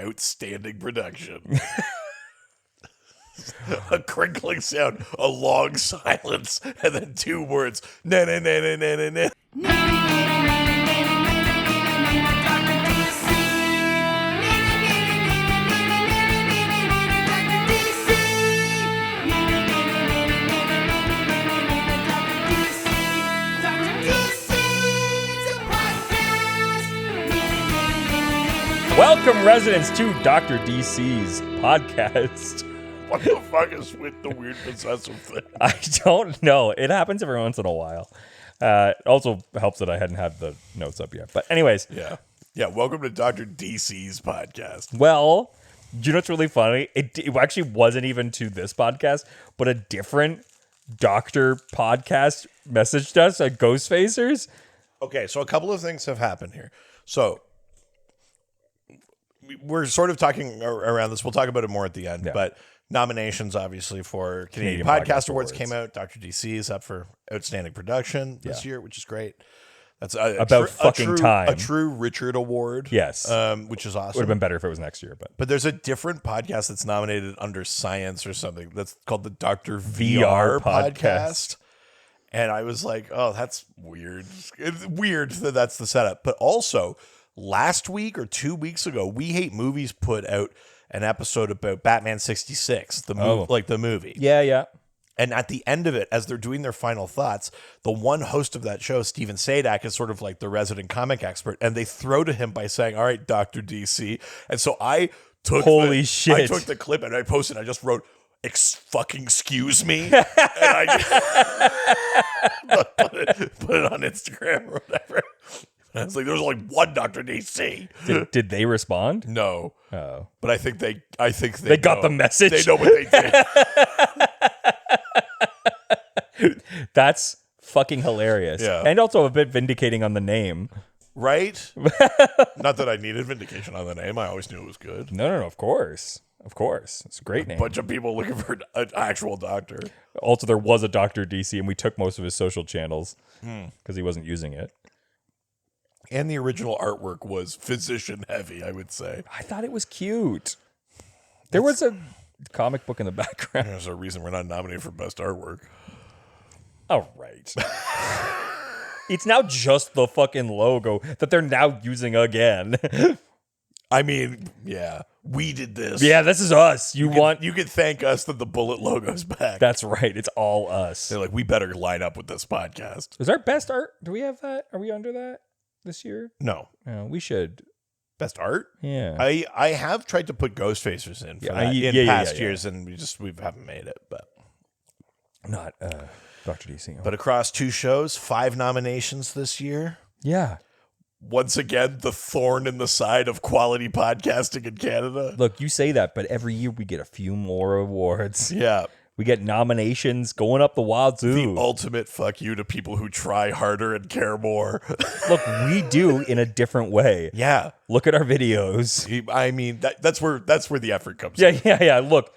outstanding production. A crinkling sound, a long silence, and then 2 words. Na na na na na na na. Welcome, residents, to Dr. DC's podcast. What the fuck is with the weird possessive thing? I don't know. It happens every once in a while. It also helps that I hadn't had the notes up yet. But anyways. Yeah. Welcome to Dr. DC's podcast. Well, do you know what's really funny? It actually wasn't even to this podcast, but a different doctor podcast messaged us at Ghostfacers. Okay, so a couple of things have happened here. So we're sort of talking around this. We'll talk about it more at the end. Yeah. But nominations, obviously, for Canadian Podcast Awards came out. Dr. DC is up for Outstanding Production this year, which is great. That's About fucking time. A true Richard Award. Yes. Which is awesome. Would have been better if it was next year. But there's a different podcast that's nominated under science or something. That's called the Dr. VR podcast. And I was like, oh, that's weird. It's weird that that's the setup. But also, last week or 2 weeks ago, We Hate Movies put out an episode about Batman 66, the movie. Yeah. And at the end of it, as they're doing their final thoughts, the one host of that show, Steven Sadak, is sort of like the resident comic expert. And they throw to him by saying, all right, Dr. DC. And so I took shit. I took the clip and I posted, I just wrote, fucking excuse me. And I put it on Instagram or whatever. And I was like, there was only one Dr. DC. Did they respond? No. Oh. But I think they got the message. They know what they did. That's fucking hilarious. Yeah. And also a bit vindicating on the name. Right? Not that I needed vindication on the name. I always knew it was good. No, of course. Of course. It's a great name. Bunch of people looking for an actual doctor. Also, there was a Dr. DC, and we took most of his social channels because he wasn't using it. And the original artwork was physician heavy, I would say. I thought it was cute. There was a comic book in the background. There's a reason we're not nominated for best artwork. All right. It's now just the fucking logo that they're now using again. I mean, yeah, we did this. Yeah, this is us. You could thank us that the Bullet logo's back. That's right. It's all us. They're like, we better line up with this podcast. Is our best art? Do we have that? Are we under that this year? No. We should. Best art? Yeah. I have tried to put Ghostfacers in for that in past years, and we haven't made it. But not Dr. DC. But across 2 shows, 5 nominations this year. Yeah. Once again, the thorn in the side of quality podcasting in Canada. Look, you say that, but every year we get a few more awards. Yeah. We get nominations going up the wazoo. The ultimate fuck you to people who try harder and care more. Look, we do in a different way. Yeah. Look at our videos. I mean, that's where the effort comes in. Yeah. Look,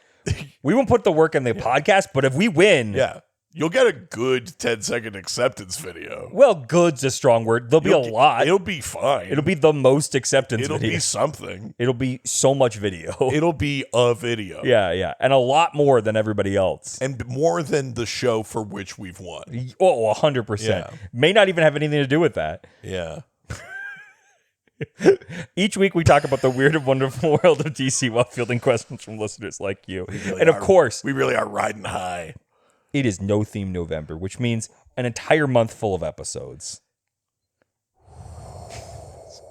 we won't put the work in the podcast, but if we win... Yeah. You'll get a good 10-second acceptance video. Well, good's a strong word. There'll be a lot. It'll be fine. It'll be the most acceptance It'll video. be something. It'll be so much video. It'll be a video. Yeah. And a lot more than everybody else. And more than the show for which we've won. Oh, 100%. Yeah. May not even have anything to do with that. Yeah. Each week we talk about the weird and wonderful world of DC while fielding questions from listeners like you. And of course... We really are riding high. It is No Theme November, which means an entire month full of episodes.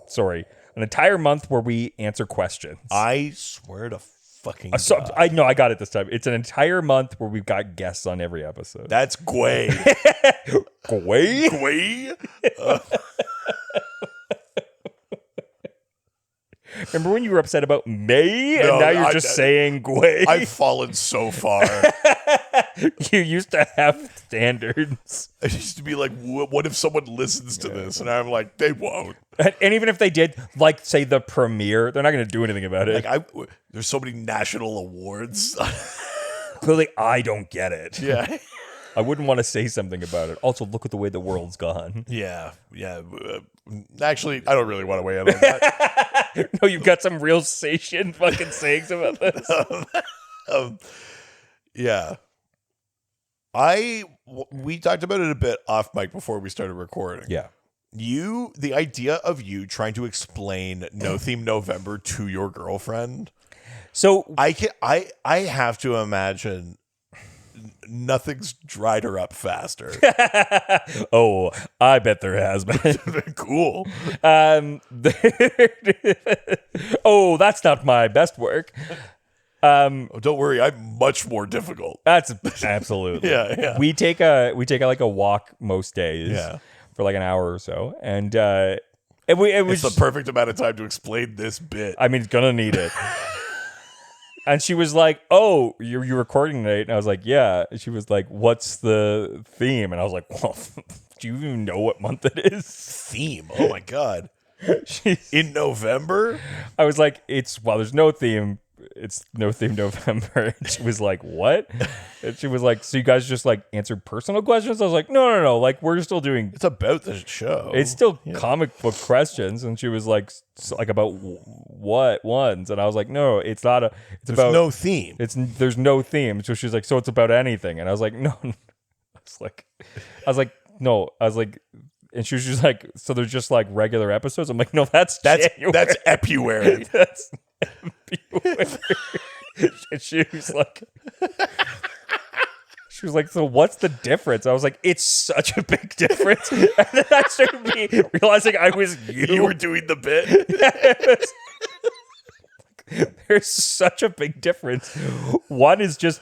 Sorry, an entire month where we answer questions. I swear to fucking God. I know, I got it this time. It's an entire month where we've got guests on every episode. That's Gway. Gway? Gway? Remember when you were upset about May, and now you're just saying Gway? I've fallen so far. You used to have standards. I used to be like, what if someone listens to this? And I'm like, they won't. And even if they did, like, say, the premiere, they're not going to do anything about it. Like, there's so many national awards. Clearly, I don't get it. Yeah. I wouldn't want to say something about it. Also, look at the way the world's gone. Yeah. Actually, I don't really want to weigh in on that. No, you've got some real satian fucking sayings about this. Yeah. We talked about it a bit off mic before we started recording. Yeah. The idea of you trying to explain No Theme November to your girlfriend, So I have to imagine nothing's dried her up faster. oh, I bet there has been. Cool. Oh, that's not my best work. Oh, don't worry, I'm much more difficult. That's absolutely. Yeah. We take a like a walk most days. Yeah. For like an hour or so, and it was It's the perfect amount of time to explain this bit. I mean, it's gonna need it. And she was like, "Oh, you're recording tonight?" And I was like, "Yeah." And she was like, "What's the theme?" And I was like, "Well, do you even know what month it is?" Theme. Oh my god. In November? I was like, there's no theme. It's No Theme November." And she was like, "What?" And she was like, "So you guys just like answered personal questions?" I was like, No. Like we're still doing. It's about the show. It's still comic book questions." And she was like, about what ones? And I was like, "No, it's not a. It's There's about no theme. There's no theme." So she's like, "So it's about anything?" And I was like, "No." I was like, "No." I was like, and she was just like, "So there's just like regular episodes?" I'm like, "No, that's January. That's Epuary. That's February." And she was like, "So what's the difference?" I was like, "It's such a big difference." And then I started realizing I was You were doing the bit. There's such a big difference. One is just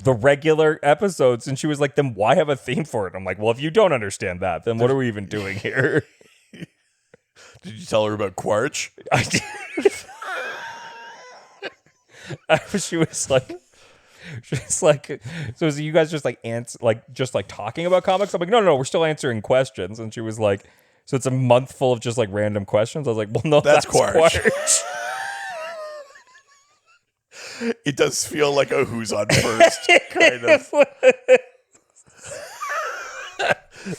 the regular episodes, and she was like, "Then why have a theme for it?" I'm like, "Well, if you don't understand that, then what are we even doing here?" Did you tell her about Quarch? I did. She was like, "So is you guys just like just like talking about comics?" I'm like, no, we're still answering questions. And she was like, "So it's a month full of just like random questions?" I was like, "Well, no, that's Quarch." It does feel like a Who's on First kind of.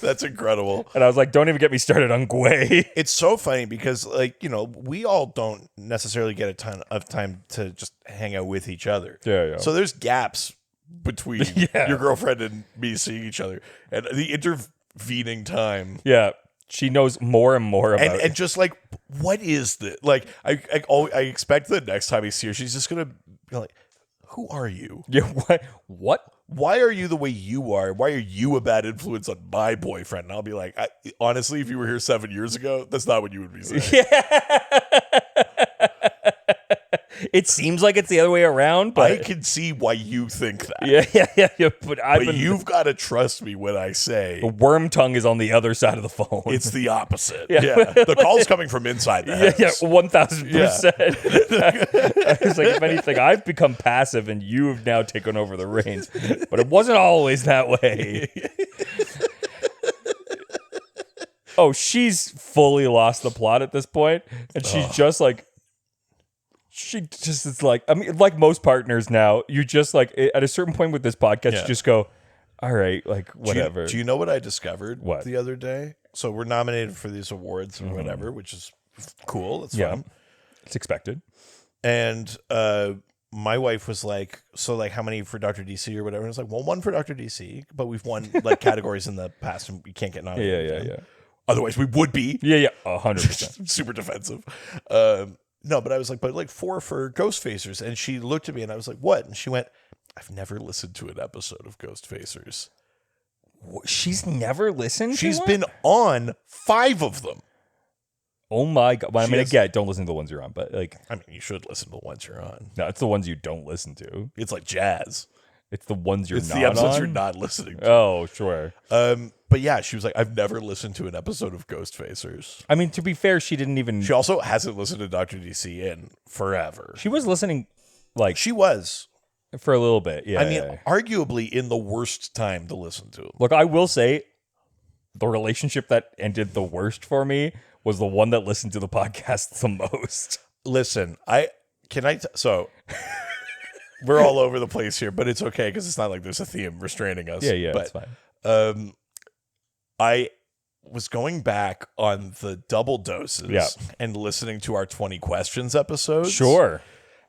That's incredible. And I was like, "Don't even get me started on Gwei." It's so funny because, like, we all don't necessarily get a ton of time to just hang out with each other. Yeah. So there's gaps between your girlfriend and me seeing each other, and the intervening time. Yeah. She knows more and more about it. And just like, what is this? Like, I expect the next time I see her, she's just gonna be like, "Who are you? Yeah, what? Why are you the way you are? Why are you a bad influence on my boyfriend?" And I'll be like, honestly, if you were here 7 years ago, that's not what you would be saying. It seems like it's the other way around, but I can see why you think that. Yeah. But You've got to trust me when I say the worm tongue is on the other side of the phone. it's the opposite. Yeah. The call's coming from inside the house. 1,000%. It's like, if anything, I've become passive and you have now taken over the reins. But it wasn't always that way. Oh, she's fully lost the plot at this point, and she's just like. She just is like, I mean, like most partners now, you just like at a certain point with this podcast, you just go, all right, like whatever. Do you know what I discovered What? the other day? So we're nominated for these awards and whatever, which is cool. It's fun. It's expected. And my wife was like, "So like, how many for Dr. DC or whatever?" And I was like, "Well, one for Dr. DC, but we've won like categories in the past, and we can't get nominated. Yeah. Otherwise, we would be." 100%. Super defensive. No, but I was like, "But like 4 for Ghostfacers," and she looked at me, and I was like, "What?" And she went, "I've never listened to an episode of Ghostfacers." She's never listened. She's to been on 5 of them. Oh my god! Well, I She mean, has- again, don't listen to the ones you're on, but like, I mean, you should listen to the ones you're on. no, it's the ones you don't listen to. It's like jazz. It's the ones you're It's not the episodes on. you're not listening to. Oh, sure. But yeah, she was like, "I've never listened to an episode of Ghostfacers." I mean, to be fair, she didn't even. She also hasn't listened to Dr. DC in forever. She was listening, like She was. for a little bit. Yeah. I mean, yeah. arguably in the worst time to listen to him. Look, I will say, the relationship that ended the worst for me was the one that listened to the podcast the most. Listen, so we're all over the place here, but it's okay because it's not like there's a theme restraining us. Yeah, but it's fine. I was going back on the double doses Yeah. and listening to our 20 questions episodes. Sure.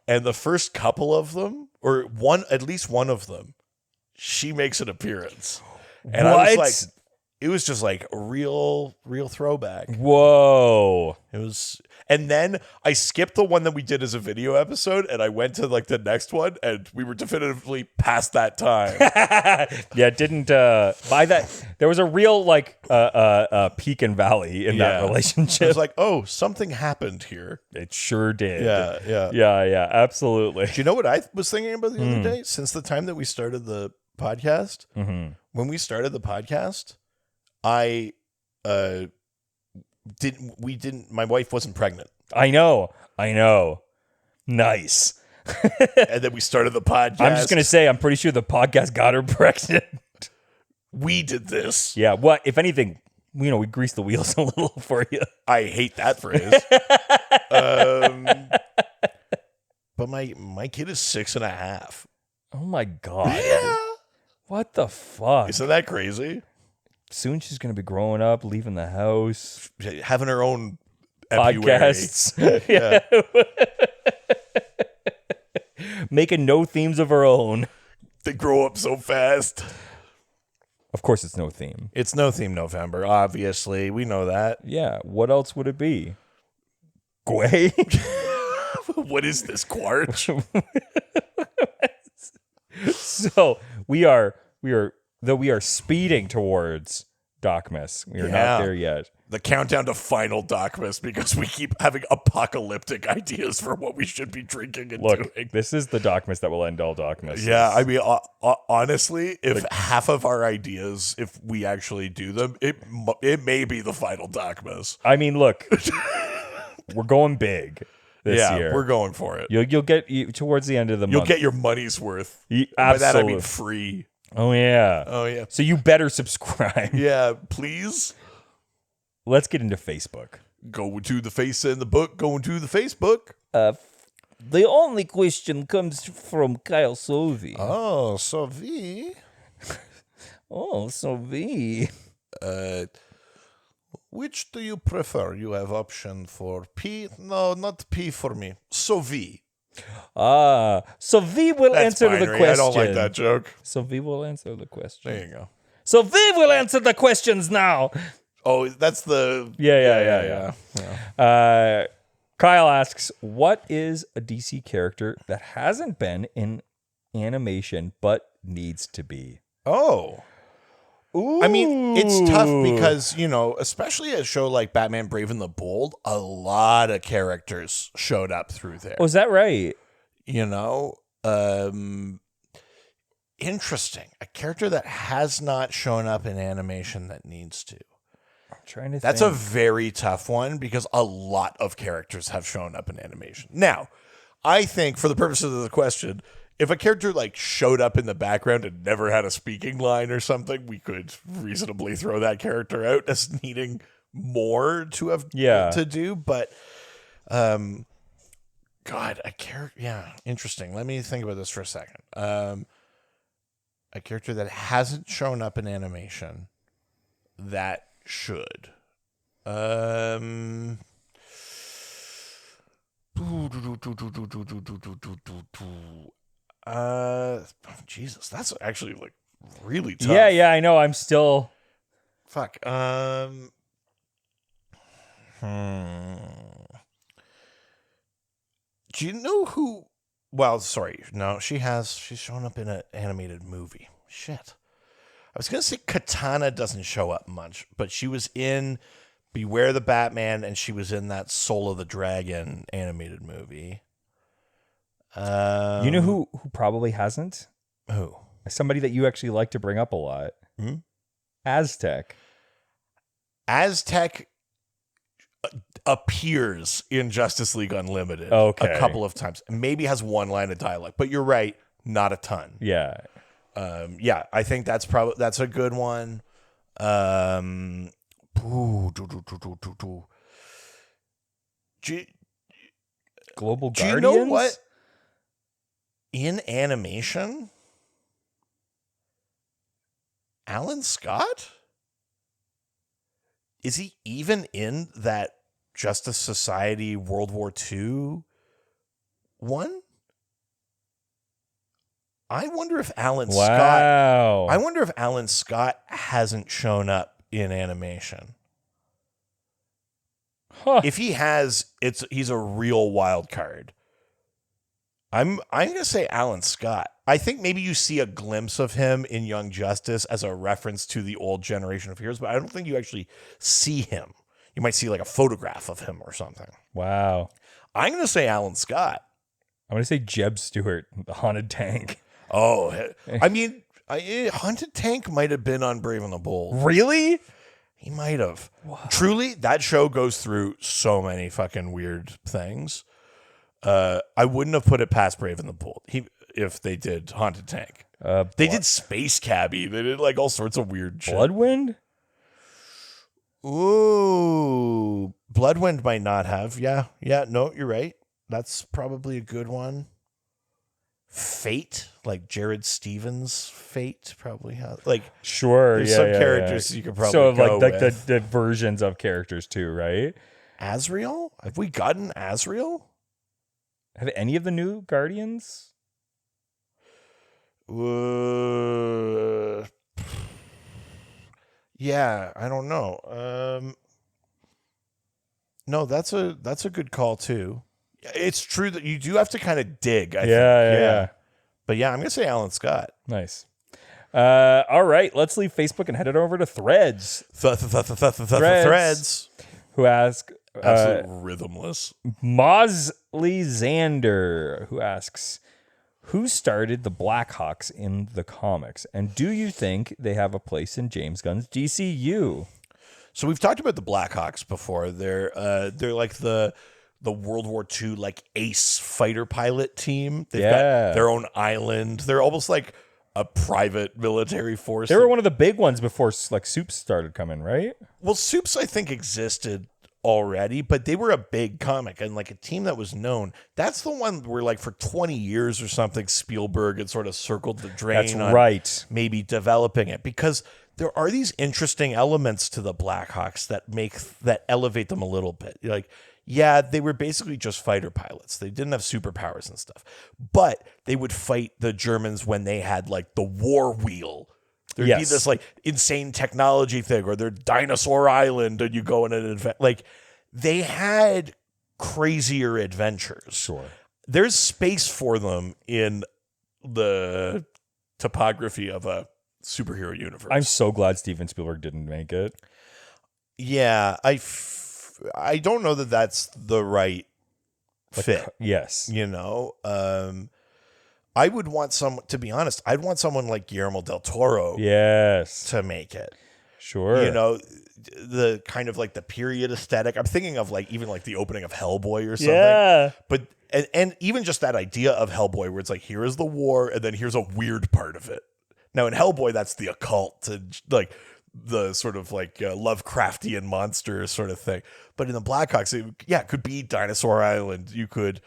And the first couple of them, or at least one of them, she makes an appearance. And I was What? like, it was just like a real throwback. Whoa. It was, and then I skipped the one that we did as a video episode, and I went to like the next one, and we were definitively past that time. Yeah, didn't by that. There was a real like peak and valley in that I relationship. was like, oh, something happened here. It sure did. Yeah. Yeah, absolutely. Do you know what I was thinking about the other day? Since the time that we started the podcast, when we started the podcast, I my wife wasn't pregnant. I know. Nice. And then we started the podcast. I'm just gonna say, I'm pretty sure the podcast got her pregnant. We did this. Yeah. What, if anything, we greased the wheels a little for you. I hate that phrase. But my kid is 6.5. Oh my god. Yeah. What the fuck? Isn't that crazy? Soon she's gonna be growing up, leaving the house. Having her own epuary. Podcasts. Yeah. Making no themes of her own. They grow up so fast. Of course it's no theme. It's No Theme November, obviously. We know that. Yeah. What else would it be? Gway? What is this, Quarch? So we are speeding towards Docmas. We are not there yet. The countdown to final Docmas, because we keep having apocalyptic ideas for what we should be drinking and Look, doing. this is the Docmas that will end all Docmas. Yeah, I mean, honestly, if half of our ideas, if we actually do them, it may be the final Docmas. I mean, look, we're going big this year. We're going for it. You'll get towards the end of the You'll month. get your money's worth. Absolutely. By that I mean free. Oh yeah. Oh yeah. So you better subscribe. Yeah, please. Let's get into Facebook. Go to the face in the book. Going to the Facebook. The only question comes from Kyle Sovi. Oh, so V. Oh, Sovi. Which do you prefer? You have option for P. No, not P for me. So V. So V will That's answer binary. the question. I don't like that joke. So V will answer the question. There you go. So V will answer the questions now. Oh, that's the... Yeah. Kyle asks, what is a DC character that hasn't been in animation but needs to be? Oh. Ooh. I mean, it's tough because, especially a show like Batman Brave and the Bold, a lot of characters showed up through there. Oh, is that right? Interesting. A character that has not shown up in animation that needs to. I'm trying to That's think. a very tough one because a lot of characters have shown up in animation. Now, I think for the purposes of the question, if a character like showed up in the background and never had a speaking line or something, we could reasonably throw that character out as needing more to have to do. But, God, a character, interesting. Let me think about this for a second. A character that hasn't shown up in animation that should. Jesus, that's actually like really tough. Yeah, I know. I'm still. Fuck. Do you know who? Well, sorry, no. She's shown up in an animated movie. Shit. I was gonna say Katana doesn't show up much, but she was in Beware the Batman, and she was in that Soul of the Dragon animated movie. You know who probably hasn't? Who? Somebody that you actually like to bring up a lot. Aztec. Aztec appears in Justice League Unlimited a couple of times. Maybe has one line of dialogue, but you're right, not a ton. Yeah. I think that's a good one. Global Guardians? Do you know what? In animation, Alan Scott? is he even in that Justice Society World War II one? I wonder if Alan Scott. Wow. I wonder if Alan Scott hasn't shown up in animation. Huh. If he has, he's a real wild card. I'm gonna say Alan Scott. I think maybe you see a glimpse of him in Young Justice as a reference to the old generation of heroes, but I don't think you actually see him. You might see like a photograph of him or something. Wow. I'm gonna say Alan Scott. I'm going to say Jeb Stewart, the haunted tank. Oh, I mean, Haunted Tank might have been on Brave and the Bold. Really? He might have. Wow. Truly, that show goes through so many fucking weird things. I wouldn't have put it past Brave and the Bold if they did Haunted Tank. They did Space Cabbie. They did like all sorts of weird shit. Bloodwind? Ooh, Bloodwind might not have. Yeah. No, you're right. That's probably a good one. Fate, like Jared Stevens' Fate, probably has. Like, Sure. there's yeah, some yeah, characters yeah. you could probably so go like with. the versions of characters too, right? Azrael? Have we gotten Azrael? Have any of the new Guardians? Yeah, I don't know. No, that's a good call too. It's true that you do have to kind of dig. I think. Yeah. But yeah, I'm gonna say Alan Scott. Nice. All right, let's leave Facebook and head it over to Threads. Threads. Who ask Absolute rhythmless. Mosley Xander, who asks, who started the Blackhawks in the comics, and do you think they have a place in James Gunn's DCU? So we've talked about the Blackhawks before. They're like the World War II like ace fighter pilot team. They've got their own island. They're almost like a private military force. They were one of the big ones before like Soups started coming, right? Well, Soups I think existed already, but they were a big comic and like a team that was known. That's the one where like for 20 years or something, Spielberg had sort of circled the drain. That's on right. maybe developing it, because there are these interesting elements to the Blackhawks that elevate them a little bit. Like, yeah, they were basically just fighter pilots. They didn't have superpowers and stuff, but they would fight the Germans when they had like the war wheel. There'd be this like insane technology thing, or their dinosaur island, and you go on an adventure. Like, they had crazier adventures. Sure. There's space for them in the topography of a superhero universe. I'm so glad Steven Spielberg didn't make it. Yeah, I don't know that that's the right fit. Yes. You know, I would want to be honest, I'd want someone like Guillermo del Toro Yes. to make it. Sure. You know, the kind of like the period aesthetic. I'm thinking of like even like the opening of Hellboy or something. Yeah. But and even just that idea of Hellboy where it's like, here is the war and then here's a weird part of it. Now in Hellboy, that's the occult and like the sort of like Lovecraftian monster sort of thing. But in the Blackhawks, it could be Dinosaur Island. You could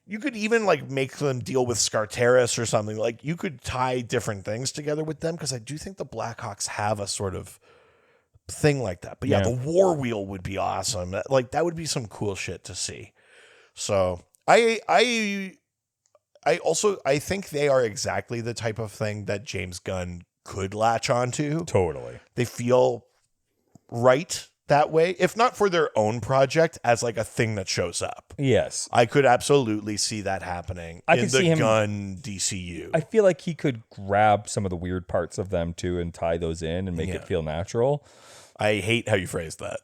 even like make them deal with Scartaris or something. Like, you could tie different things together with them, because I do think the Blackhawks have a sort of thing like that. But yeah, the war wheel would be awesome. Like, that would be some cool shit to see. So I think they are exactly the type of thing that James Gunn could latch onto. Totally. They feel right that way, if not for their own project, as like a thing that shows up. Yes. I could absolutely see that happening in the Gunn DCU. I feel like he could grab some of the weird parts of them too and tie those in and make it feel natural. I hate how you phrased that.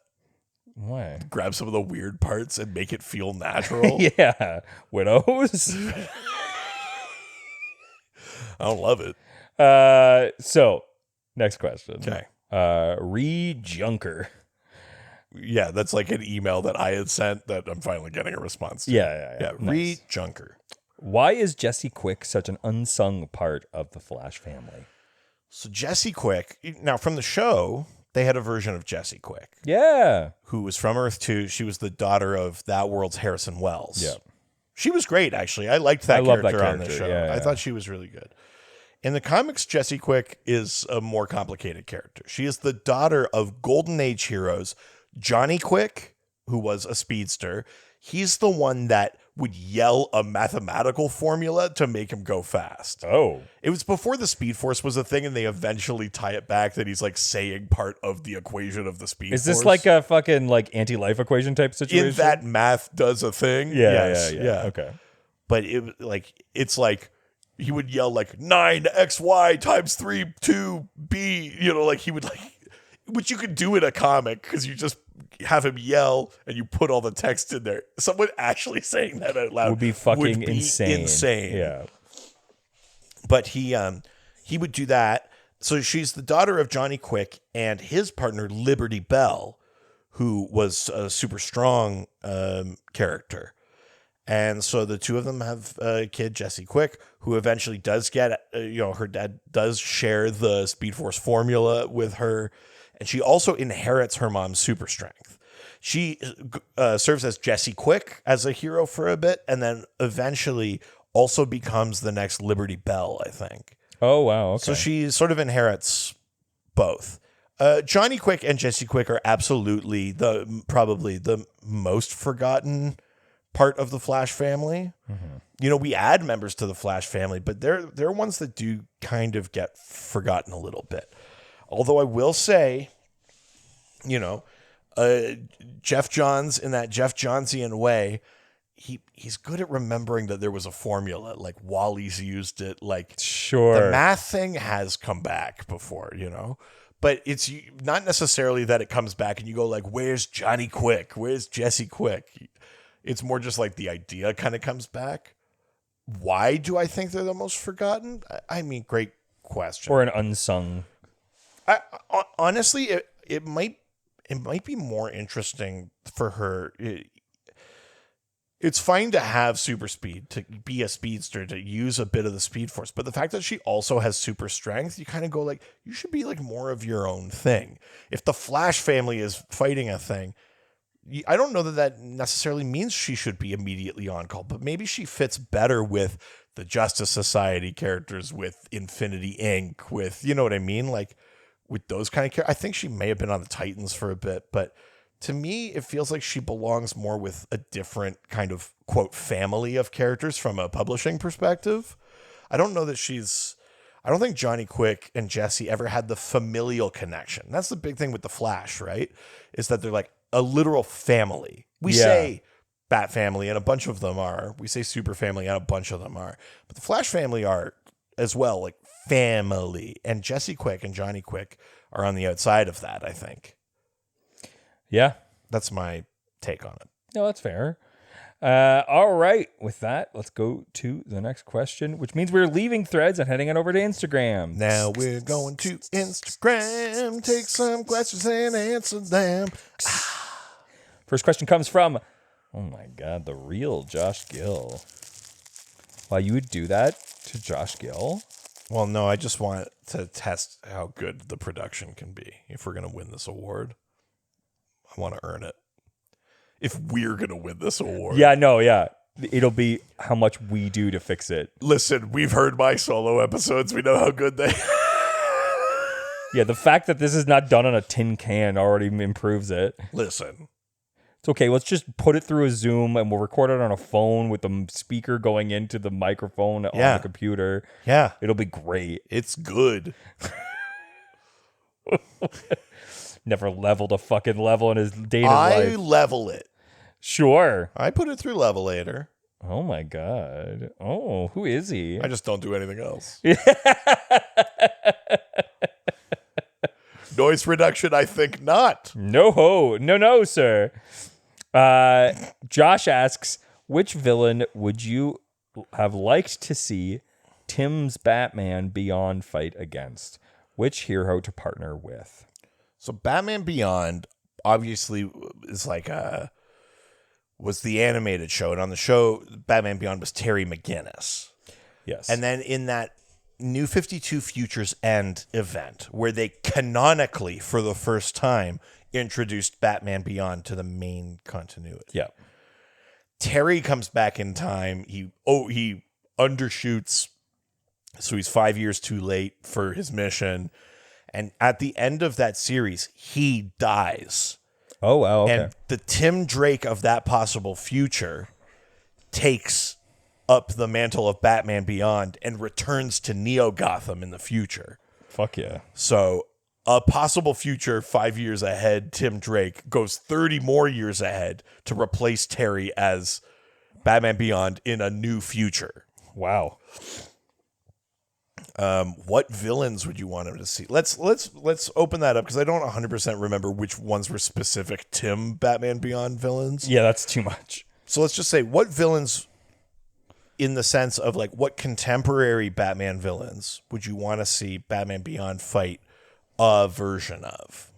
Why? Grab some of the weird parts and make it feel natural. Yeah. Widows. I don't love it. So next question. Okay. Junker. Yeah, that's like an email that I had sent that I'm finally getting a response to. Yeah. Nice. Junker. Why is Jesse Quick such an unsung part of the Flash family? So Jesse Quick, now from the show, they had a version of Jesse Quick. Yeah. Who was from Earth 2. She was the daughter of that world's Harrison Wells. Yeah. She was great, actually. I liked that character on the show. Yeah. I thought she was really good. In the comics, Jessie Quick is a more complicated character. She is the daughter of Golden Age heroes Johnny Quick, who was a speedster. He's the one that would yell a mathematical formula to make him go fast. Oh. It was before the Speed Force was a thing, and they eventually tie it back that he's like saying part of the equation of the Speed Force. Is this like a fucking like anti-life equation type situation? In that math does a thing? Yeah. Yeah. Okay. But it's like he would yell like 9xy times 3 2b, like he would like, which you could do in a comic because you just have him yell and you put all the text in there. Someone actually saying that out loud would be fucking insane. Yeah. But he would do that. So she's the daughter of Johnny Quick and his partner Liberty Bell, who was a super strong character. And so the two of them have a kid, Jessie Quick, who eventually does get, her dad does share the Speed Force formula with her. And she also inherits her mom's super strength. She serves as Jessie Quick as a hero for a bit, and then eventually also becomes the next Liberty Bell, I think. Oh, wow. Okay. So she sort of inherits both. Johnny Quick and Jessie Quick are absolutely probably the most forgotten part of the Flash family. Mm-hmm. We add members to the Flash family, but they're ones that do kind of get forgotten a little bit. Although I will say, Jeff Johns, in that Jeff Johnsian way, he's good at remembering that there was a formula, like Wally's used it, like sure. The math thing has come back before, but it's not necessarily that it comes back and you go like, where's Johnny Quick? Where's Jessie Quick? It's more just like the idea kind of comes back. Why do I think they're the most forgotten? I mean, great question. Or an unsung. Honestly, it might be more interesting for her. It's fine to have super speed, to be a speedster, to use a bit of the Speed Force, but the fact that she also has super strength, you kind of go like, you should be like more of your own thing. If the Flash family is fighting a thing, I don't know that necessarily means she should be immediately on call, but maybe she fits better with the Justice Society characters, with Infinity Inc., with, you know what I mean? Like, with those kind of characters. I think she may have been on the Titans for a bit, but to me, it feels like she belongs more with a different kind of, quote, family of characters from a publishing perspective. I don't think Johnny Quick and Jessie ever had the familial connection. That's the big thing with the Flash, right? Is that they're like a literal family. We say Bat family, and a bunch of them are. We say super family, and a bunch of them are. But the Flash family are as well, like family. And Jessie Quick and Johnny Quick are on the outside of that, I think. Yeah. That's my take on it. No, that's fair. All right. With that, let's go to the next question, which means we're leaving Threads and heading on over to Instagram. Now we're going to Instagram. Take some questions and answer them. First question comes from, oh my God, the real Josh Gill. Wow, you would do that to Josh Gill? Well, no, I just want to test how good the production can be. If we're going to win this award, I want to earn it. If we're going to win this award. Yeah, no, yeah. It'll be how much we do to fix it. Listen, we've heard my solo episodes. We know how good they Yeah, the fact that this is not done on a tin can already improves it. Listen. It's okay. Let's just put it through a Zoom and we'll record it on a phone with the speaker going into the microphone on the computer. Yeah. It'll be great. It's good. Never leveled a fucking level in his dating I life. level it. Sure. I put it through Levelator. Oh my God. Oh, who is he? I just don't do anything else. Noise reduction, I think not. No, sir. Josh asks, which villain would you have liked to see Tim's Batman Beyond fight against? Which hero to partner with? So Batman Beyond obviously is like was the animated show, and on the show Batman Beyond was Terry McGinnis. Yes. And then in that New 52 Futures End event, where they canonically for the first time introduced Batman Beyond to the main continuity. Yeah. Terry comes back in time. He undershoots So he's 5 years too late for his mission. And at the end of that series, he dies. Oh, wow. Okay. And the Tim Drake of that possible future takes up the mantle of Batman Beyond and returns to Neo Gotham in the future. Fuck yeah. So a possible future 5 years ahead, Tim Drake goes 30 more years ahead to replace Terry as Batman Beyond in a new future. Wow. What villains would you want him to see? Let's open that up because I don't 100% remember which ones were specific Tim Batman Beyond villains. Yeah, that's too much. So let's just say what villains, in the sense of like what contemporary Batman villains would you want to see Batman Beyond fight a version of?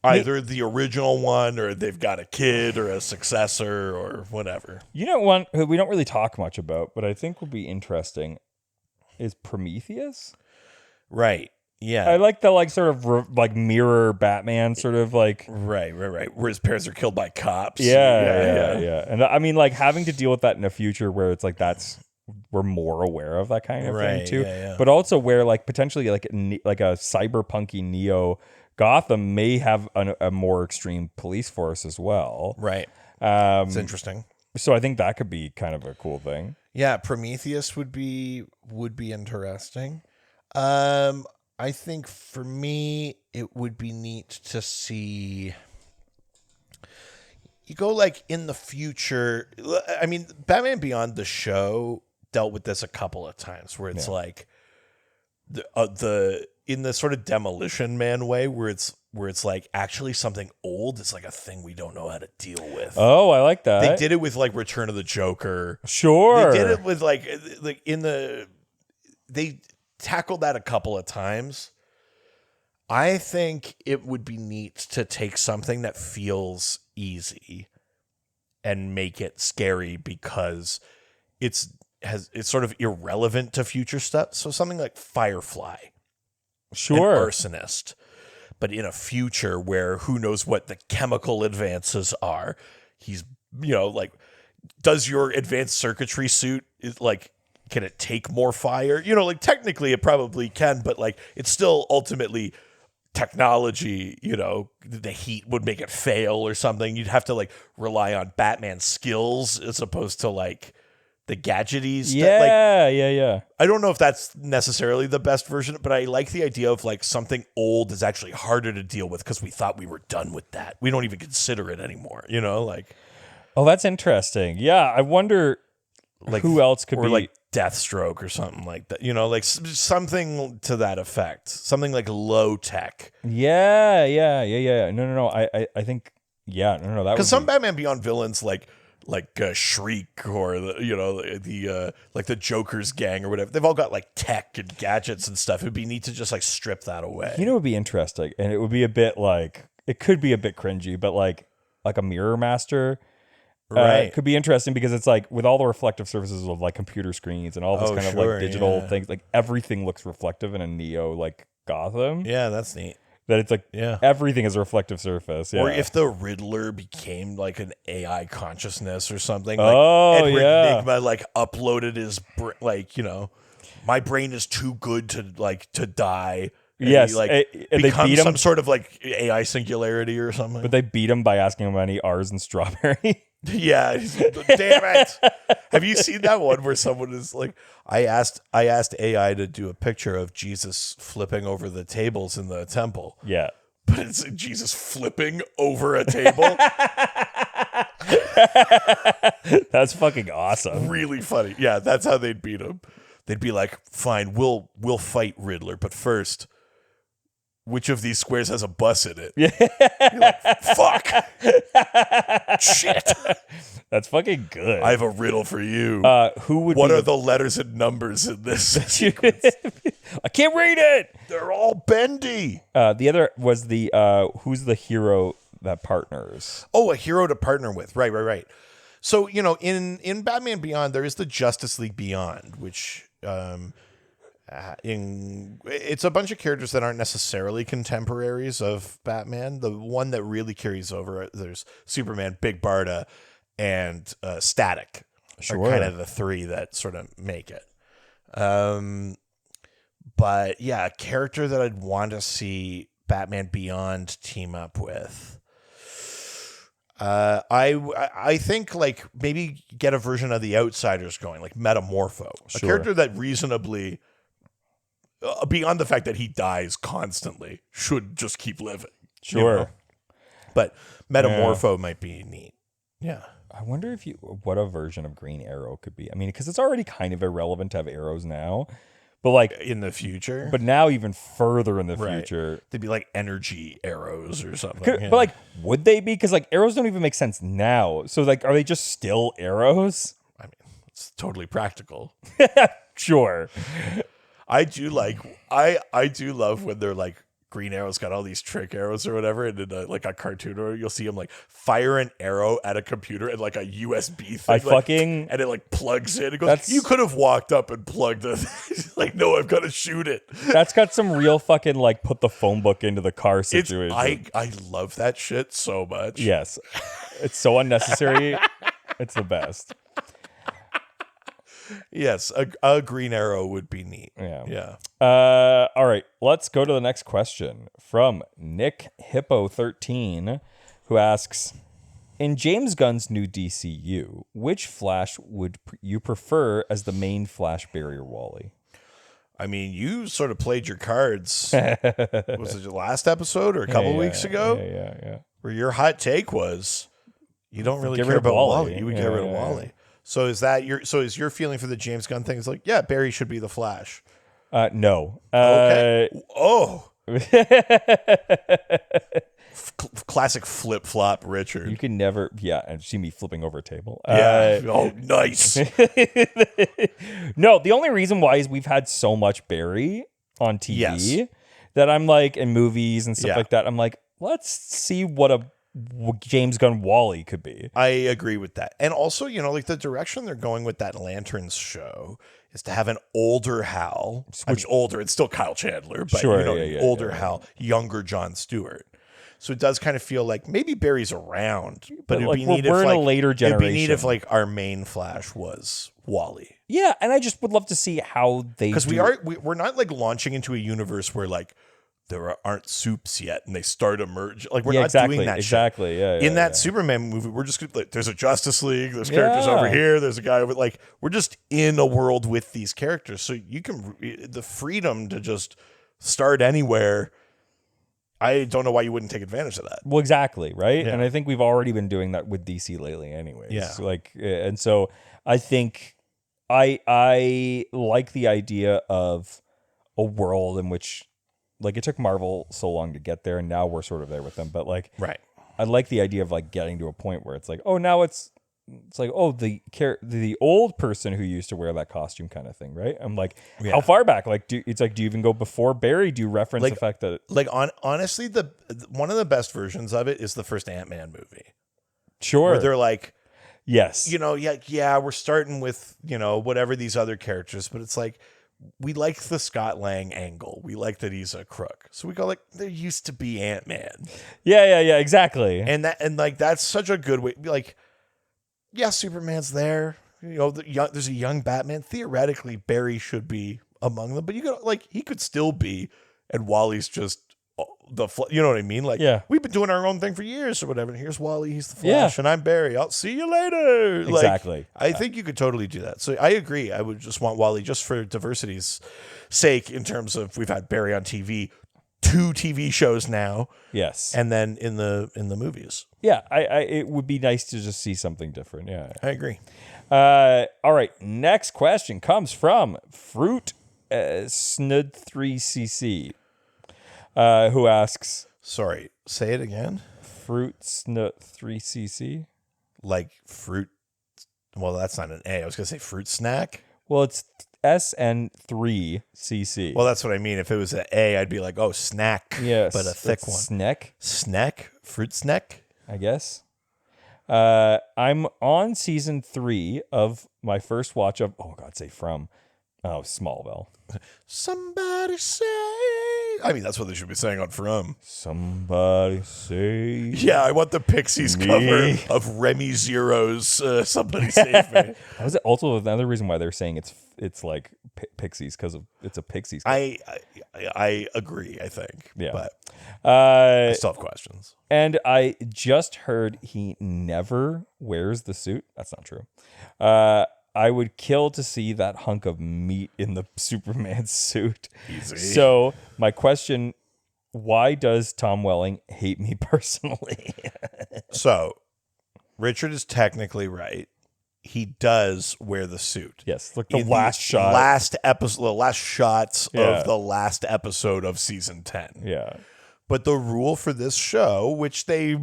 Either the original one, or they've got a kid, or a successor, or whatever. You know, one who we don't really talk much about, but I think would be interesting is Prometheus. Right. Yeah. I like the like sort of like mirror Batman sort of like. Right. Where his parents are killed by cops. Yeah. And I mean, like having to deal with that in the future where it's like we're more aware of that kind of thing too. Yeah. But also where like potentially like a cyberpunky Neo Gotham may have a more extreme police force as well. Right. It's interesting. So I think that could be kind of a cool thing. Yeah, Prometheus would be interesting. I think for me it would be neat to see you go like in the future. I mean, Batman Beyond the show dealt with this a couple of times where it's like the in the sort of Demolition Man way where it's like actually something old is like a thing we don't know how to deal with. Oh, I like that. They did it with like Return of the Joker. Sure. They did it with like they tackled that a couple of times. I think it would be neat to take something that feels easy and make it scary because it's sort of irrelevant to future stuff. So something like Firefly. Sure. An arsonist, but in a future where who knows what the chemical advances are. He's, like, does your advanced circuitry suit, can it take more fire? Like technically it probably can, but like it's still ultimately technology, the heat would make it fail or something. You'd have to like rely on Batman's skills as opposed to like the gadgeties. Yeah. I don't know if that's necessarily the best version, but I like the idea of like something old is actually harder to deal with because we thought we were done with that. We don't even consider it anymore, Oh, that's interesting. Yeah, I wonder like who else could be like Deathstroke or something like that. Like something to that effect. Something like low tech. Yeah. No. I think no. That because some Batman Beyond villains like Shriek or the like the Joker's gang or whatever. They've all got like tech and gadgets and stuff. It'd be neat to just like strip that away. It would be interesting, and it would be a bit like it could be a bit cringy, but like a Mirror Master. Right. Could be interesting because it's like with all the reflective surfaces of like computer screens and all this kind of like digital things, like everything looks reflective in a Neo like Gotham. Yeah, that's neat. That it's like everything is a reflective surface. Yeah. Or if the Riddler became like an AI consciousness or something. Like Edward Nygma like uploaded his my brain is too good to die. And yes, he, like and they beat him some sort of like AI singularity or something. But they beat him by asking him any R's in strawberry. Yeah, damn it! Have you seen that one where someone is like, I asked AI to do a picture of Jesus flipping over the tables in the temple. Yeah, but it's Jesus flipping over a table. That's fucking awesome. Really funny. Yeah, that's how they'd beat him. They'd be like, "Fine, we'll fight Riddler, but first, which of these squares has a bus in it?" Yeah. You're like, fuck. Shit. That's fucking good. I have a riddle for you. What are the letters and numbers in this sequence? I can't read it. They're all bendy. The other was the who's the hero that partners? Oh, a hero to partner with. Right. So, in Batman Beyond, there is the Justice League Beyond, which it's a bunch of characters that aren't necessarily contemporaries of Batman. The one that really carries over, there's Superman, Big Barda, and Static. Sure. Are kind of the three that sort of make it. But yeah, a character that I'd want to see Batman Beyond team up with. I think like maybe get a version of the Outsiders going, like Metamorpho, a character that reasonably, beyond the fact that he dies constantly, should just keep living. Sure. You know? But Metamorpho might be neat. Yeah. I wonder what a version of Green Arrow could be. I mean, because it's already kind of irrelevant to have arrows now, but like in the future. But now even further in the future, they'd be like energy arrows or something. But like, would they be? Because like arrows don't even make sense now. So like, are they just still arrows? I mean, it's totally practical. Sure. I do love when they're like, Green Arrow's got all these trick arrows or whatever, and in like a cartoon, or you'll see him like fire an arrow at a computer and like a USB thing, and it like plugs in. It goes, you could have walked up and plugged it. Like, no, I've got to shoot it. That's got some real fucking like put the phone book into the car situation. I love that shit so much. Yes, it's so unnecessary. It's the best. Yes, a Green Arrow would be neat. Yeah. All right, let's go to the next question from Nick Hippo 13, who asks, in James Gunn's new DCU, which Flash would you prefer as the main Flash barrier, Wally? I mean, you sort of played your cards. Was it your last episode or a couple weeks ago? Yeah. Where your hot take was, you don't really care about Wally. You would get rid of Wally. So is your feeling for the James Gunn thing is like, yeah, Barry should be the Flash? No. Okay. Classic flip flop, Richard. You can never, and see me flipping over a table. Nice. No, the only reason why is we've had so much Barry on TV that I'm like, in movies and stuff like that. I'm like, let's see what a James Gunn Wally could be. I agree with that. And also, like the direction they're going with that Lanterns show is to have an older Hal. Older, it's still Kyle Chandler, but older Hal, younger Jon Stewart. So it does kind of feel like maybe Barry's around, but it'd be neat we're in a later generation. It'd be neat if like our main Flash was Wally. Yeah, and I just would love to see how they because we're not like launching into a universe where like there aren't soups yet and they start emerging. Like we're not doing that shit. In that Superman movie, we're just like, there's a Justice League, there's characters over here, there's a guy over, like, we're just in a world with these characters. So you can, the freedom to just start anywhere. I don't know why you wouldn't take advantage of that. Well, exactly, right? Yeah. And I think we've already been doing that with DC lately anyways. Yeah. And so I think I like the idea of a world in which, like, it took Marvel so long to get there, and now we're sort of there with them. But like, right, I like the idea of like getting to a point where it's like, oh, now it's like, oh, the old person who used to wear that costume kind of thing, right? I'm like, how far back? Like, do you even go before Barry? Do you reference the fact that honestly, one of the best versions of it is the first Ant-Man movie. Sure, where they're like, yes, we're starting with whatever these other characters, but it's like, we like the Scott Lang angle. We like that he's a crook. So we go like, there used to be Ant-Man. Yeah, exactly. And that's such a good way. Like, yeah, Superman's there. There's a young Batman. Theoretically, Barry should be among them, but he could still be, and Wally's just you know what I mean? Like, we've been doing our own thing for years or whatever. And here's Wally, he's the Flash, and I'm Barry. I'll see you later. Exactly. I think you could totally do that. So I agree. I would just want Wally just for diversity's sake, in terms of we've had Barry on TV, 2 TV shows now. Yes. And then in the movies. Yeah, it would be nice to just see something different. Yeah. I agree. All right. Next question comes from Fruit Snud3cc. Who asks? Sorry, say it again. Fruit Snud3cc. Like fruit. Well, that's not an A. I was gonna say fruit snack. Well, it's SN3cc. Well, that's what I mean. If it was an A, I'd be like, oh, snack. Yes, but a thick one. Snack, fruit snack. I guess. I'm on season 3 of my first watch of Smallville. Somebody say I mean, that's what they should be saying on From. Somebody say. Yeah, I want the Pixies Me. cover of Remy Zero's Somebody Save Me. That was also another reason why they're saying it's like Pixies, because it's a Pixies. I agree, I think. Yeah. But I still have questions. And I just heard he never wears the suit. That's not true. I would kill to see that hunk of meat in the Superman suit. Easy. So my question, why does Tom Welling hate me personally? So Richard is technically right. He does wear the suit. Yes, like the In last shot. Last episode, the last shots Yeah. of the last episode of season 10. Yeah. But the rule for this show, which they,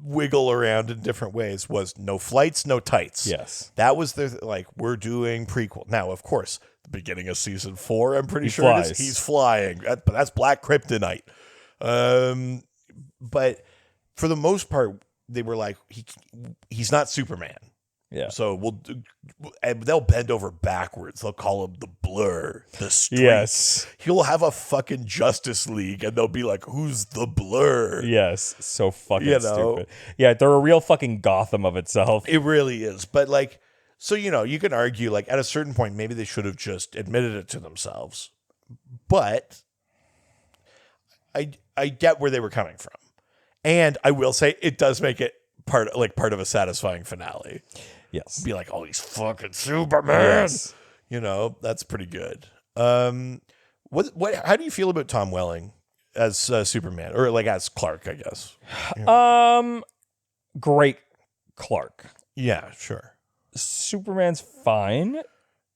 wiggle around in different ways, was no flights, no tights. Yes. That was their, we're doing prequel. Now, of course, the beginning of season 4, I'm pretty He sure flies. it is, he's flying. But that's Black Kryptonite. But for the most part, they were like, he's not Superman. Yeah. So and they'll bend over backwards. They'll call him the Blur, the Street. Yes. He'll have a fucking Justice League, and they'll be like, "Who's the Blur?" Yes. So fucking You know? stupid. Yeah, they're a real fucking Gotham of itself. It really is. But so you can argue at a certain point maybe they should have just admitted it to themselves. But I get where they were coming from, and I will say it does make it part of a satisfying finale. Yes. Be like, "Oh, he's fucking Superman." Yes. That's pretty good. How do you feel about Tom Welling as Superman, or as Clark, I guess? Great Clark. Yeah, sure. Superman's fine.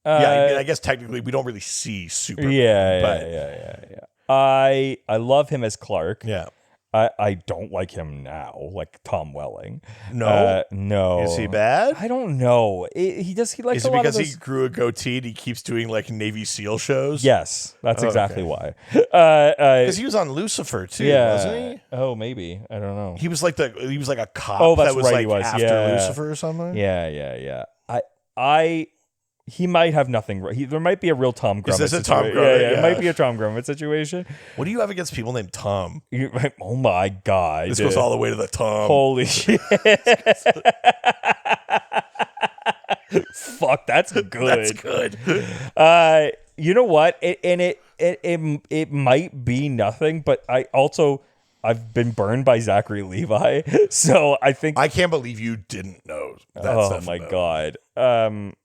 Yeah, I guess technically we don't really see Superman. Yeah. I love him as Clark. Yeah. I don't like him now, like Tom Welling. No? No. Is he bad? I don't know. He likes Is a it lot because of he those. grew a goatee and he keeps doing Navy SEAL shows? Yes, that's Oh, exactly okay. why. Because he was on Lucifer too, Yeah. wasn't he? Oh, maybe. I don't know. He was like a cop Oh, that's that was right, he was. after Yeah. Lucifer or something. Yeah. He might have nothing. There might be a real Tom Grummett. Is this a Tom situa- Grummett? Yeah, it Yeah. might be a Tom Grummett situation. What do you have against people named Tom? Oh my god! This goes all the way to the Tom. Holy shit! Fuck, that's good. That's good. You know what? It might be nothing, but I've been burned by Zachary Levi, so I think. I can't believe you didn't know that Oh stuff my about him. god.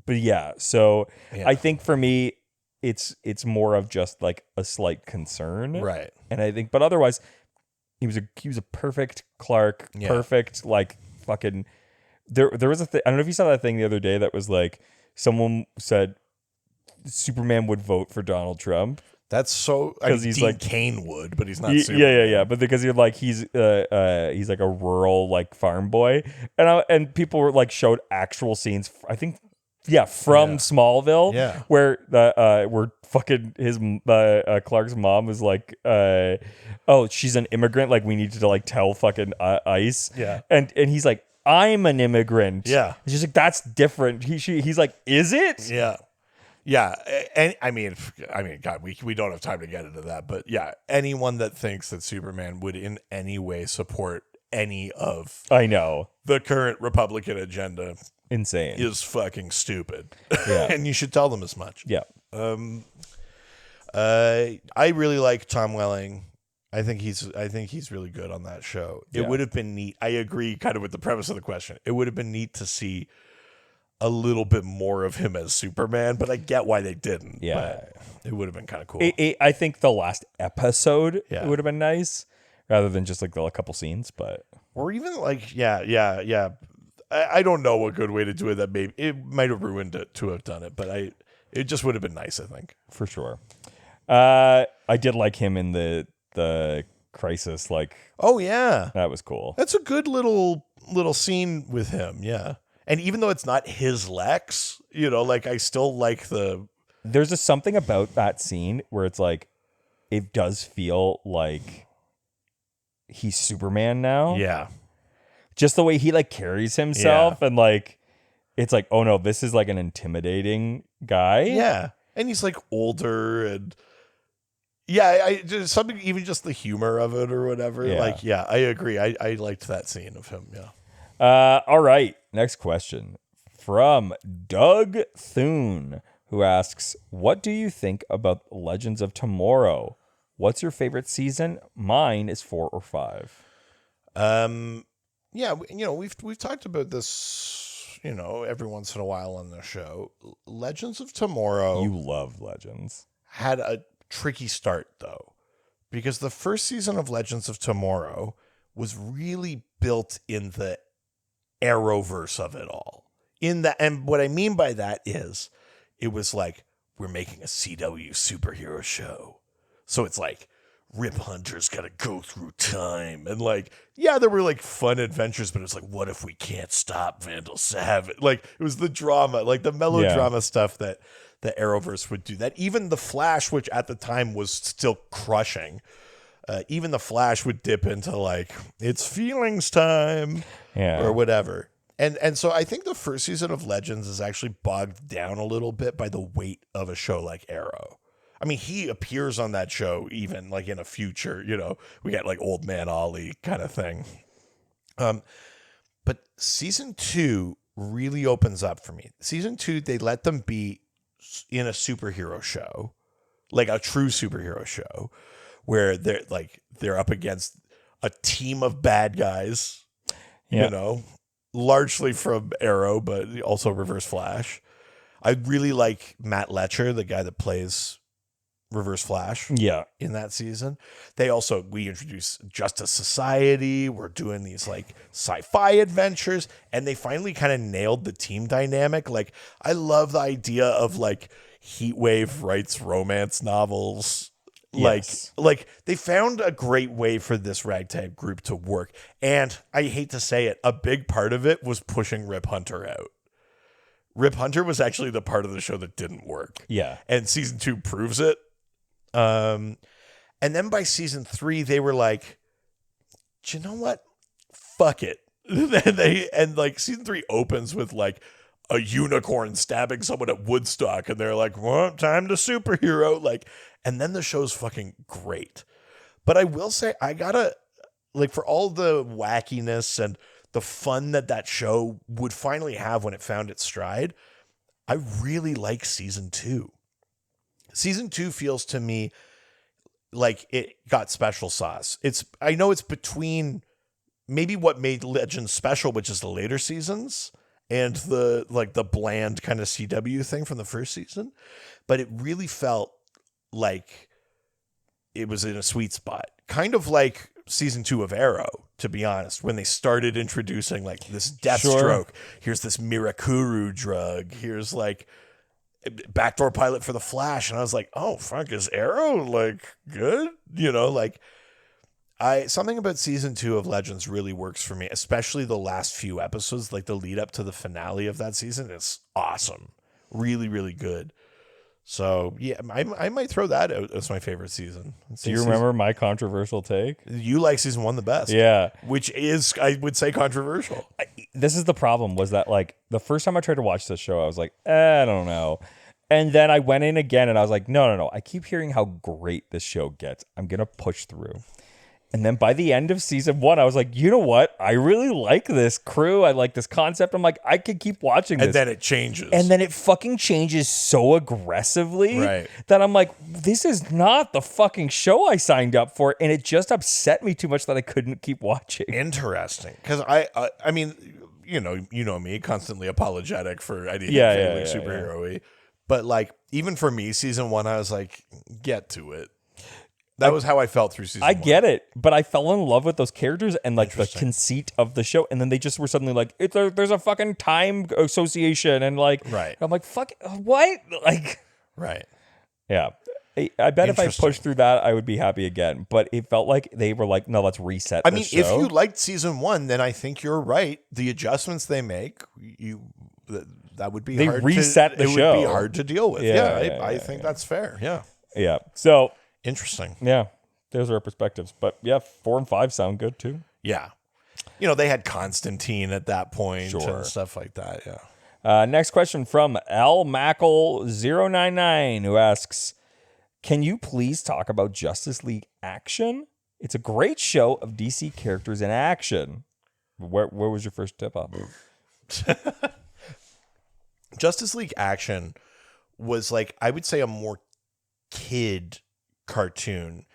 But yeah, so Yeah. I think for me, it's more of just a slight concern, Right. And I think, but otherwise, he was a perfect Clark, Yeah. perfect fucking. There was a thing. I don't know if you saw that thing the other day that was someone said Superman would vote for Donald Trump. That's so. 'Cause he's Dean Cain would, but he's not. Yeah, Superman. yeah. But because he's like a rural farm boy, and people were showed actual scenes. I think, from Smallville, where where fucking his Clark's mom was oh, she's an immigrant. We need to tell fucking Ice. Yeah. And he's like, I'm an immigrant. Yeah. And she's like, that's different. He's like, is it? Yeah. Yeah, and I mean, God, we don't have time to get into that, but yeah, anyone that thinks that Superman would in any way support any of I know. the current Republican agenda Insane. is fucking stupid. Yeah. And you should tell them as much. Yeah. I really like Tom Welling. I think he's really good on that show. It Yeah. would have been neat. I agree kind of with the premise of the question. It would have been neat to see a little bit more of him as Superman, but I get why they didn't. Yeah. But it would have been kind of cool. I think the last episode Yeah. would have been nice rather than just a couple scenes, but Or even yeah. I don't know a good way to do it. That maybe it might have ruined it to have done it, but it just would have been nice, I think. for sure. I did like him in the Crisis. Oh yeah, That was cool. that's a good little scene with him. Yeah, and even though it's not his Lex, I still like the. There's something about that scene where it's it does feel like he's Superman now. Yeah, Just the way he carries himself and it's oh no, this is an intimidating guy. yeah, and he's older and Yeah, I just something, even just the humor of it or whatever. Yeah. Like, yeah, I agree. I liked that scene of him. Yeah. All right. Next question from Doug Thune, who asks, "What do you think about Legends of Tomorrow? What's your favorite season? Mine is 4 or 5." Yeah, we've talked about this, every once in a while on the show. Legends of Tomorrow You love Legends. had a tricky start though, because the first season of Legends of Tomorrow was really built in the Arrowverse of it all. And what I mean by that is, it was like, we're making a CW superhero show, so it's like Rip Hunter's got to go through time, and like, yeah, there were like fun adventures, but it's like, what if we can't stop Vandal Savage? Like, it was the drama, like the melodrama stuff that the Arrowverse would do. That even the Flash, which at the time was still crushing, even the Flash would dip into like, it's feelings time, or whatever. And so I think the first season of Legends is actually bogged down a little bit by the weight of a show like Arrow. I mean, he appears on that show even like in a future, we got like Old Man Ollie kind of thing. But season 2 really opens up for me. Season 2, they let them be in a superhero show, like a true superhero show, where they're up against a team of bad guys, largely from Arrow, but also Reverse Flash. I really like Matt Letcher, the guy that plays Reverse Flash in that season. We introduce Justice Society. We're doing these like sci-fi adventures, and they finally kind of nailed the team dynamic. Like, I love the idea of like Heatwave writes romance novels. Yes. Like they found a great way for this ragtag group to work. And I hate to say it, a big part of it was pushing Rip Hunter out. Rip Hunter was actually the part of the show that didn't work. Yeah. And season 2 proves it. And then by season 3, they were like, do you know what? Fuck it. And like season 3 opens with like a unicorn stabbing someone at Woodstock, and they're like, well, time to superhero. Like, and then the show's fucking great. But I will say, I gotta, like, for all the wackiness and the fun that show would finally have when it found its stride, I really like season 2. Season 2 feels to me like it got special sauce. I know it's between maybe what made Legends special, which is the later seasons, and the bland kind of CW thing from the first season, but it really felt like it was in a sweet spot. Kind of like season 2 of Arrow, to be honest, when they started introducing like this Deathstroke. Sure. Here's this Mirakuru drug. Here's like backdoor pilot for the Flash, and I was like, oh fuck, is Arrow like good? Something about season 2 of Legends really works for me, especially the last few episodes, like the lead up to the finale of that season is awesome. Really, really good. So yeah, I might throw that out as my favorite season. Do you remember my controversial take? You like season 1 the best. Yeah. Which is, I would say, controversial. This is the problem, was that like the first time I tried to watch this show, I was like, I don't know. And then I went in again and I was like, no. I keep hearing how great this show gets. I'm going to push through. And then by the end of season 1, I was like, you know what? I really like this crew. I like this concept. I'm like, I could keep watching this. And then it changes. And then it fucking changes so aggressively right. that I'm like, this is not the fucking show I signed up for. And it just upset me too much that I couldn't keep watching. Interesting. Because I mean, you know me, constantly apologetic for anything superhero-y. But like, even for me, season 1, I was like, get to it. That was how I felt through season 1. I get it, but I fell in love with those characters and like the conceit of the show, and then they just were suddenly like, there's a fucking time association, and like, right. I'm like, fuck, what? Like, right. Yeah. I bet if I pushed through that, I would be happy again. But it felt like they were like, no, let's reset this show. If you liked season 1, then I think you're right. The adjustments they make, that would be hard. They reset the show. It would be hard to deal with. I think that's fair. Yeah. Yeah. So. Interesting. Yeah. Those are our perspectives. But yeah, 4 and 5 sound good too. Yeah. They had Constantine at that point and stuff like that. Yeah. Next question from L Mackle 099, who asks, Can you please talk about Justice League Action? It's a great show of DC characters in action. Where was your first tip off? Justice League Action was like, I would say, a more kid cartoon.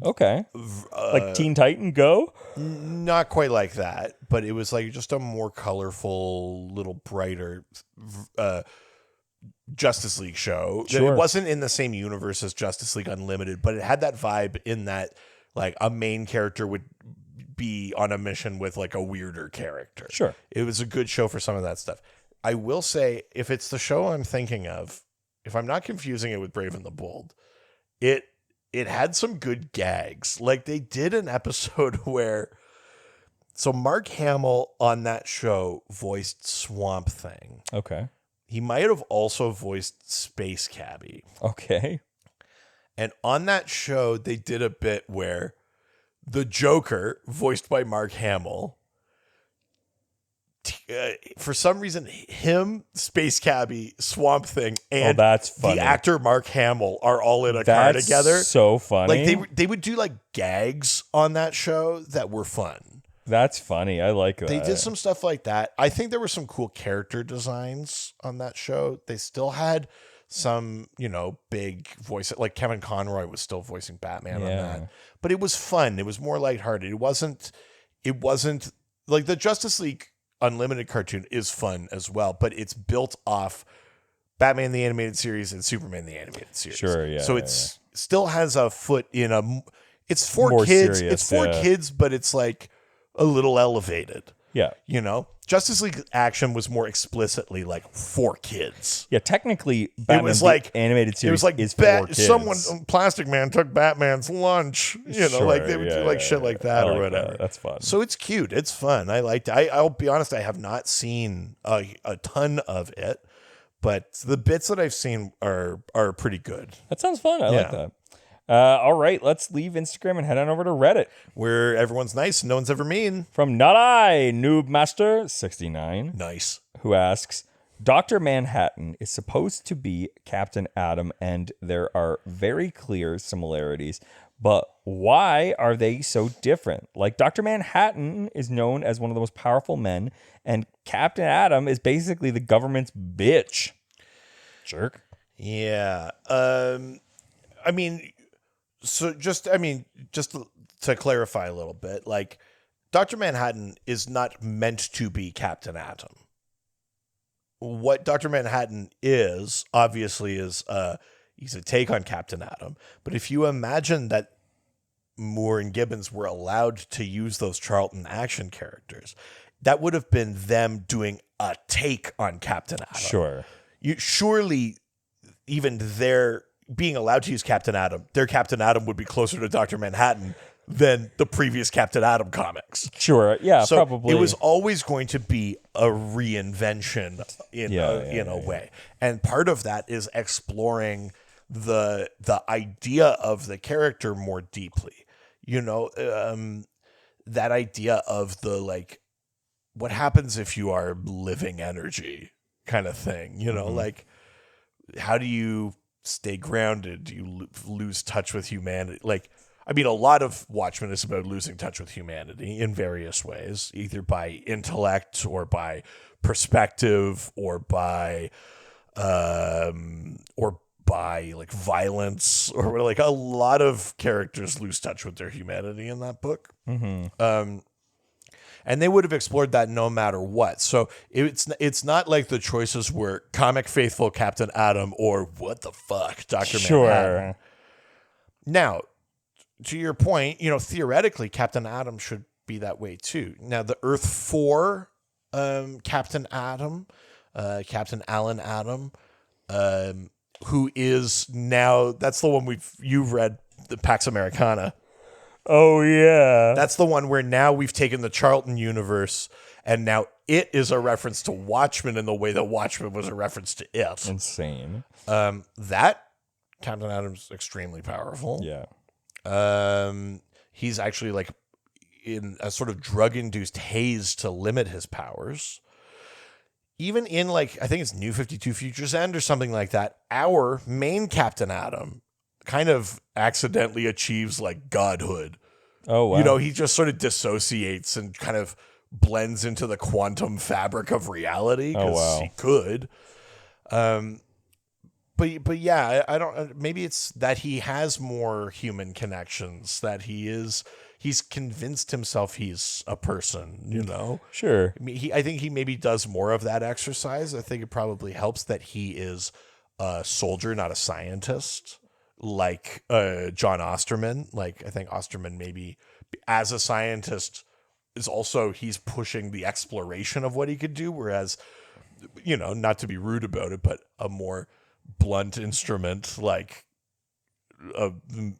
Okay. Like Teen Titan Go? Not quite like that, but it was like just a more colorful, little brighter Justice League show. Sure. It wasn't in the same universe as Justice League Unlimited, but it had that vibe in that like a main character would be on a mission with like a weirder character. Sure. It was a good show for some of that stuff. I will say, if it's the show I'm thinking of, if I'm not confusing it with Brave and the Bold, it had some good gags. Like they did an episode where, so Mark Hamill on that show voiced Swamp Thing. Okay. He might have also voiced Space Cabbie. Okay. And on that show, they did a bit where the Joker, voiced by Mark Hamill, for some reason, him, Space Cabbie, Swamp Thing, and that's funny. the actor Mark Hamill are all in a car together. So funny. Like they would do like gags on that show that were fun. That's funny. I like that. They did some stuff like that. I think there were some cool character designs on that show. They still had some, big voice, like Kevin Conroy was still voicing Batman on that. But it was fun. It was more lighthearted. It wasn't like the Justice League Unlimited cartoon is fun as well, but it's built off Batman the Animated Series and Superman the Animated Series. Sure, yeah. So it's still has a foot in it's for More kids. serious, It's for kids, but it's like a little elevated. Yeah. Justice League Action was more explicitly like for kids. Yeah, technically, Batman was like the Animated Series It was like is for kids. someone, Plastic Man took Batman's lunch. Sure, like they would do like shit like that I or like whatever. that. That's fun. So it's cute. It's fun. I liked it. I'll be honest, I have not seen a ton of it, but the bits that I've seen are pretty good. That sounds fun. I like that. All right, let's leave Instagram and head on over to Reddit. Where everyone's nice and no one's ever mean. From Not I, Noobmaster69. Nice. Who asks, Dr. Manhattan is supposed to be Captain Atom, and there are very clear similarities, but why are they so different? Like, Dr. Manhattan is known as one of the most powerful men, and Captain Atom is basically the government's bitch. Jerk. Yeah. Just to clarify a little bit, like Dr. Manhattan is not meant to be Captain Atom. What Dr. Manhattan is, obviously, is he's a take on Captain Atom. But if you imagine that Moore and Gibbons were allowed to use those Charlton action characters, that would have been them doing a take on Captain Atom. Sure. Surely, even their being allowed to use Captain Atom, their Captain Atom would be closer to Dr. Manhattan than the previous Captain Atom comics. Sure, yeah, so probably. It was always going to be a reinvention in a way. And part of that is exploring the idea of the character more deeply. That idea of the, like, what happens if you are living energy kind of thing, like, how do you stay grounded? Do you lose touch with humanity? Like, I mean, a lot of Watchmen is about losing touch with humanity in various ways, either by intellect or by perspective or by like violence, or like a lot of characters lose touch with their humanity in that book. Mm-hmm. And they would have explored that no matter what. So it's not like the choices were comic faithful Captain Atom or what the fuck, Dr. Manhattan. Now, to your point, theoretically, Captain Atom should be that way too. Now, the Earth 4 Captain Atom, Captain Alan Atom, who is now, that's the one you've read, the Pax Americana. Oh, yeah. That's the one where now we've taken the Charlton universe and now it is a reference to Watchmen in the way that Watchmen was a reference to it. Insane. That Captain Atom's extremely powerful. Yeah. He's actually like in a sort of drug-induced haze to limit his powers. Even in, like, I think it's New 52 Futures End or something like that, our main Captain Atom kind of accidentally achieves like godhood. Oh wow. You know, he just sort of dissociates and kind of blends into the quantum fabric of reality because he could. But yeah, I don't. Maybe it's that he has more human connections. That he's convinced himself he's a person. You know, Sure. I think he maybe does more of that exercise. I think it probably helps that he is a soldier, not a scientist, like John Osterman. Like I think Osterman maybe as a scientist is also he's pushing the exploration of what he could do, whereas you know, not to be rude about it, but a more blunt instrument like a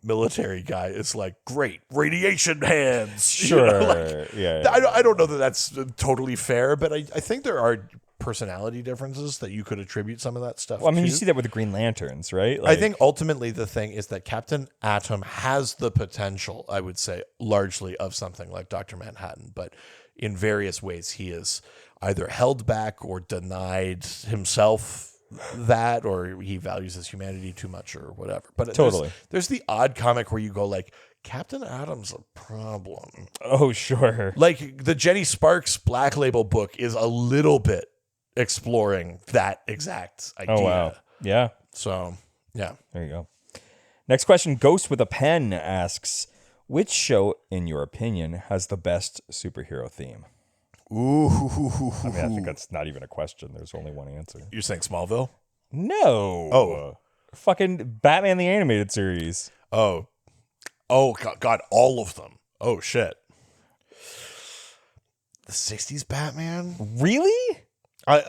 military guy is like great radiation hands. Sure. You know, like, yeah. I don't know that that's totally fair, but I think there are personality differences that you could attribute some of that stuff Well, I mean, to. you see that with the Green Lanterns, right? I think ultimately the thing is that Captain Atom has the potential, I would say, largely of something like Dr. Manhattan, but in various ways he is either held back or denied himself that, or he values his humanity too much or whatever. But Totally. there's the odd comic where you go like, Captain Atom's a problem. Oh, sure. Like the Jenny Sparks Black Label book is a little bit exploring that exact idea. Oh, wow. Yeah. So, yeah. There you go. Next question. Ghost with a Pen asks, which show, in your opinion, has the best superhero theme? Ooh. I mean, I think that's not even a question. There's only one answer. You're saying Smallville? No. Oh. Fucking Batman the Animated Series. Oh, God, all of them. Oh, shit. The 60s Batman? Really?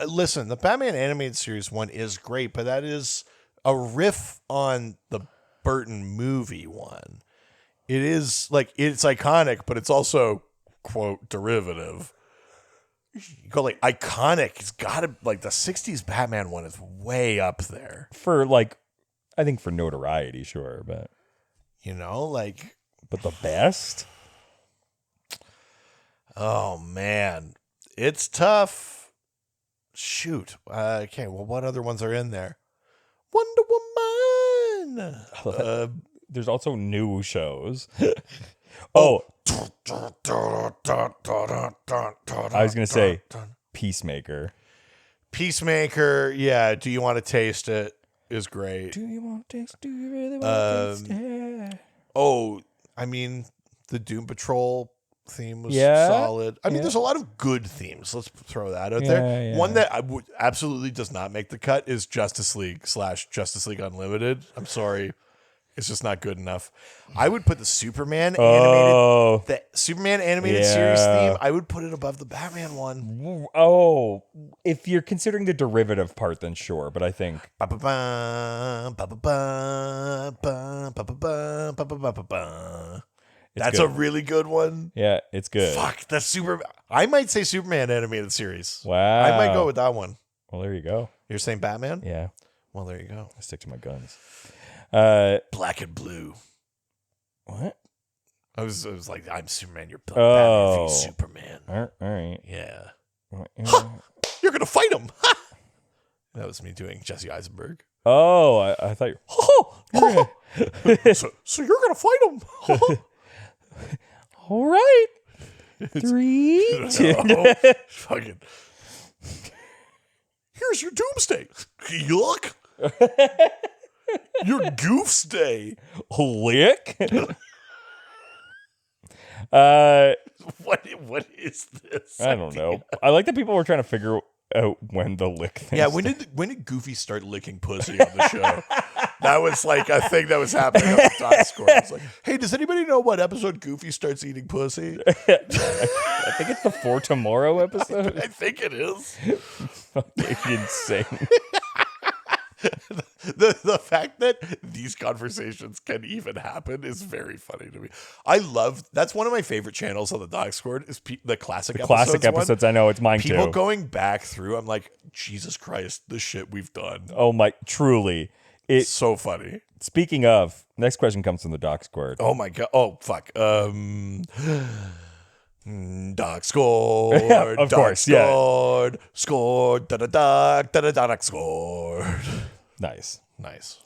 Listen, the Batman Animated Series one is great, but that is a riff on the Burton movie one. It is, like, it's iconic, but it's also, quote, derivative. You go, like, iconic. It's got to, like, the 60s Batman one is way up there. For, like, I think for notoriety, sure, but... You know, like... But the best? Oh, man. It's tough. Shoot. Okay, well, what other ones are in there? Wonder Woman! There's also new shows. Oh. I was going to say Peacemaker. Peacemaker, yeah. Do you want to taste it? Is great. Do you want to taste? Do you really want to taste it? Oh, I mean, the Doom Patrol theme was Yeah, solid. I mean, yeah. there's a lot of good themes. Let's throw that out Yeah, there. yeah. One that absolutely does not make the cut is Justice League / Justice League Unlimited. I'm sorry. It's just not good enough. I would put the Superman animated series theme. I would put it above the Batman one. Oh, if you're considering the derivative part, then sure. But I think That's good. a really good one. Yeah, it's good. Fuck, that's super. I might say Superman animated series. Wow. I might go with that one. Well, there you go. You're saying Batman? Yeah, Well, there you go. I stick to my guns. Black and blue. What? I was like, I'm Superman. You're Oh. Batman. Superman. All right. Yeah. Ha! You're gonna fight him. Ha! That was me doing Jesse Eisenberg. Oh, I thought you. So you're gonna fight him. All right. 3, 2. No. Fucking. Here's your doomsday. Yuck. Your goof's day. Lick. What is this? I don't know. I like that people were trying to figure out when the lick thing. Yeah, when did Goofy start licking pussy on the show? That was like a thing that was happening on the dot score. It's like, hey, does anybody know what episode Goofy starts eating pussy? I think it's the For Tomorrow episode. I think it is. Fucking insane. The fact that these conversations can even happen is very funny to me. That's one of my favorite channels on the Discord is the classic Classic episodes. I know it's mine People too. going back through, I'm like, Jesus Christ, the shit we've done. Oh my! Truly, It's so funny. Speaking of, next question comes from the Doc Squad. Oh my god. Oh fuck. Doc scored. Of course, yeah. Scored. Scored. Da da da da da da. Doc scored. Nice. Nice.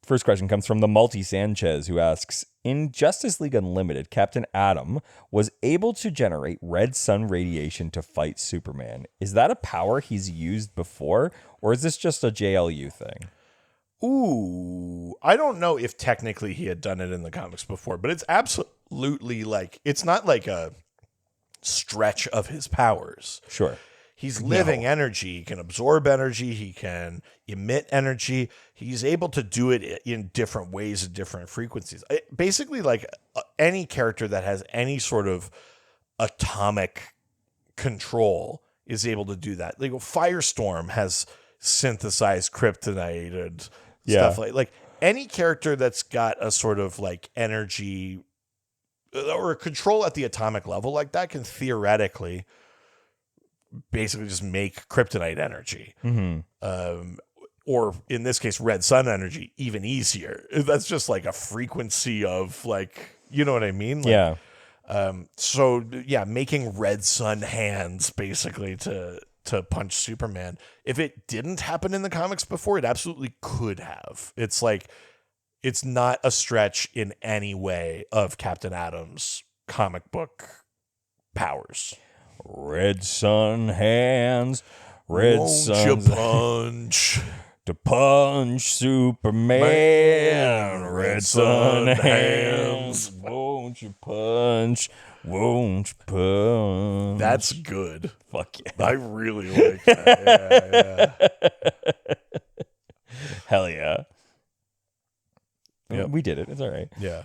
First question comes from the Multi Sanchez, who asks, in Justice League Unlimited, Captain Atom was able to generate red sun radiation to fight Superman. Is that a power he's used before, or is this just a JLU thing? Ooh, I don't know if technically he had done it in the comics before, but it's absolutely like, it's not like a stretch of his powers. Sure. He's living energy. He can absorb energy. He can emit energy. He's able to do it in different ways at different frequencies. Basically, like any character that has any sort of atomic control is able to do that. Like Firestorm has synthesized kryptonite and stuff like any character that's got a sort of like energy or control at the atomic level like that can theoretically basically just make kryptonite energy. Or in this case, red sun energy, even easier. That's just like a frequency of like, you know what I mean? Like, so yeah, making red sun hands basically to punch Superman. If it didn't happen in the comics before, it absolutely could have. It's like, it's not a stretch in any way of Captain Atom's comic book powers. Red sun hands, red sun punch to punch Superman. Red sun hands, won't you punch? Won't you punch? That's good. Fuck yeah! I really like that. Yeah. Hell yeah! Yep. We did it. It's all right. Yeah.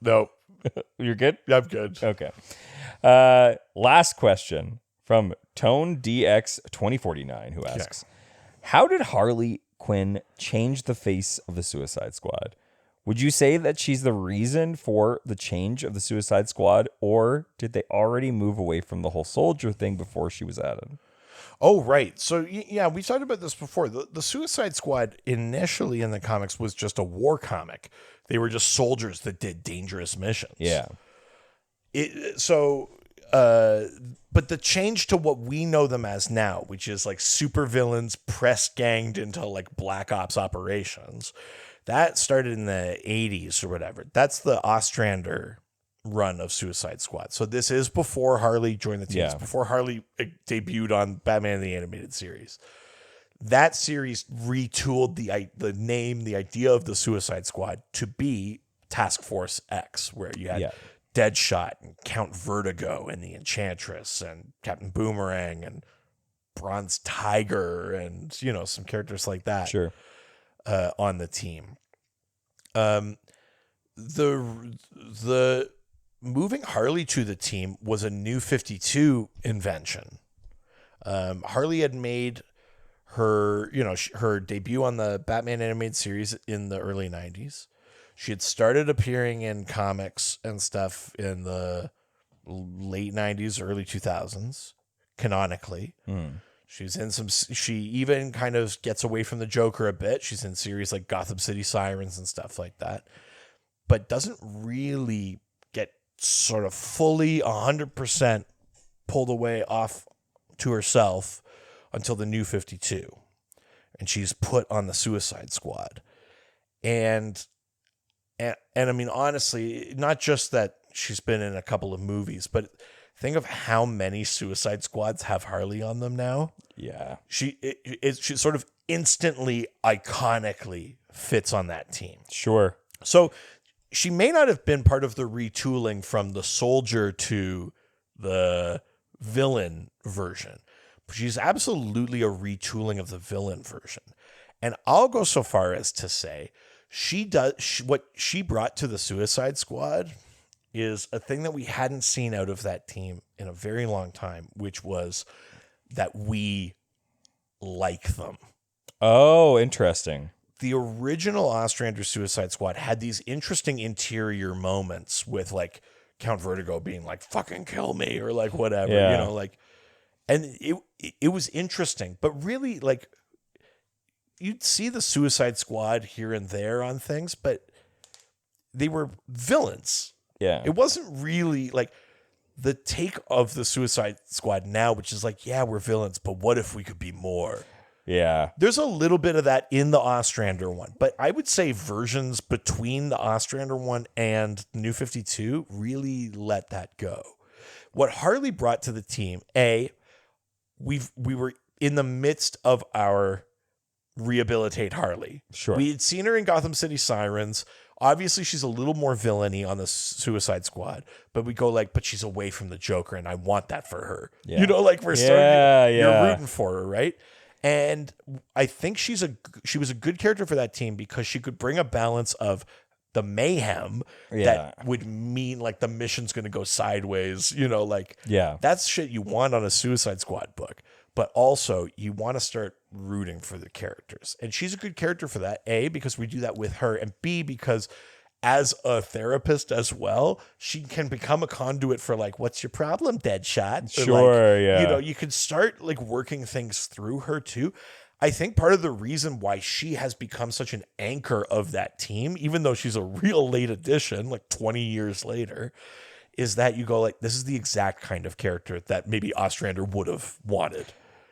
No. You're good? I'm good. Okay. Last question from Tone DX 2049, who asks, how did Harley Quinn change the face of the Suicide Squad? Would you say that she's the reason for the change of the Suicide Squad, or did they already move away from the whole soldier thing before she was added? Oh, right. So, yeah, we talked about this before. The Suicide Squad initially in the comics was just a war comic. They were just soldiers that did dangerous missions. Yeah. But the change to what we know them as now, which is like supervillains press ganged into like black ops operations, that started in the 80s or whatever. That's the Ostrander run of Suicide Squad. So this is before Harley joined the team. Yeah. It's before Harley debuted on Batman the Animated Series. That series retooled the name, the idea of the Suicide Squad to be Task Force X, where you had Deadshot and Count Vertigo and the Enchantress and Captain Boomerang and Bronze Tiger and, you know, some characters like that. Sure. On the team. The moving Harley to the team was a New 52 invention. Harley had made her, her debut on the Batman animated series in the early 90s. She had started appearing in comics and stuff in the late 90s, early 2000s, canonically. She's in she even kind of gets away from the Joker a bit. She's in series like Gotham City Sirens and stuff like that, but doesn't really get sort of fully 100% pulled away off to herself until the New 52. And she's put on the Suicide Squad. And I mean, honestly, not just that she's been in a couple of movies, but think of how many Suicide Squads have Harley on them now. Yeah. She sort of instantly, iconically fits on that team. Sure. So she may not have been part of the retooling from the soldier to the villain version, but she's absolutely a retooling of the villain version. And I'll go so far as to say what she brought to the Suicide Squad is a thing that we hadn't seen out of that team in a very long time, which was that we like them. Oh, interesting. The original Ostrander Suicide Squad had these interesting interior moments with like Count Vertigo being like, fucking kill me, or like whatever, and it was interesting, but really like you'd see the Suicide Squad here and there on things, but they were villains. Yeah. It wasn't really like the take of the Suicide Squad now, which is like, yeah, we're villains, but what if we could be more? Yeah. There's a little bit of that in the Ostrander one, but I would say versions between the Ostrander one and New 52 really let that go. What Harley brought to the team, we were in the midst of our rehabilitate Harley. Sure. We had seen her in Gotham City Sirens. Obviously, she's a little more villainy on the Suicide Squad, but we go like, but she's away from the Joker, and I want that for her. Yeah. You know, like we're Yeah, you're rooting for her, right? And I think she was a good character for that team because she could bring a balance of the mayhem that would mean like the mission's going to go sideways, you know, like that's shit you want on a Suicide Squad book, but also you want to start rooting for the characters. And she's a good character for that, A, because we do that with her, and B, because as a therapist as well, she can become a conduit for like, what's your problem, Deadshot? Sure, like, you know, you can start like working things through her too. I think part of the reason why she has become such an anchor of that team, even though she's a real late addition, like 20 years later, is that you go like, this is the exact kind of character that maybe Ostrander would have wanted.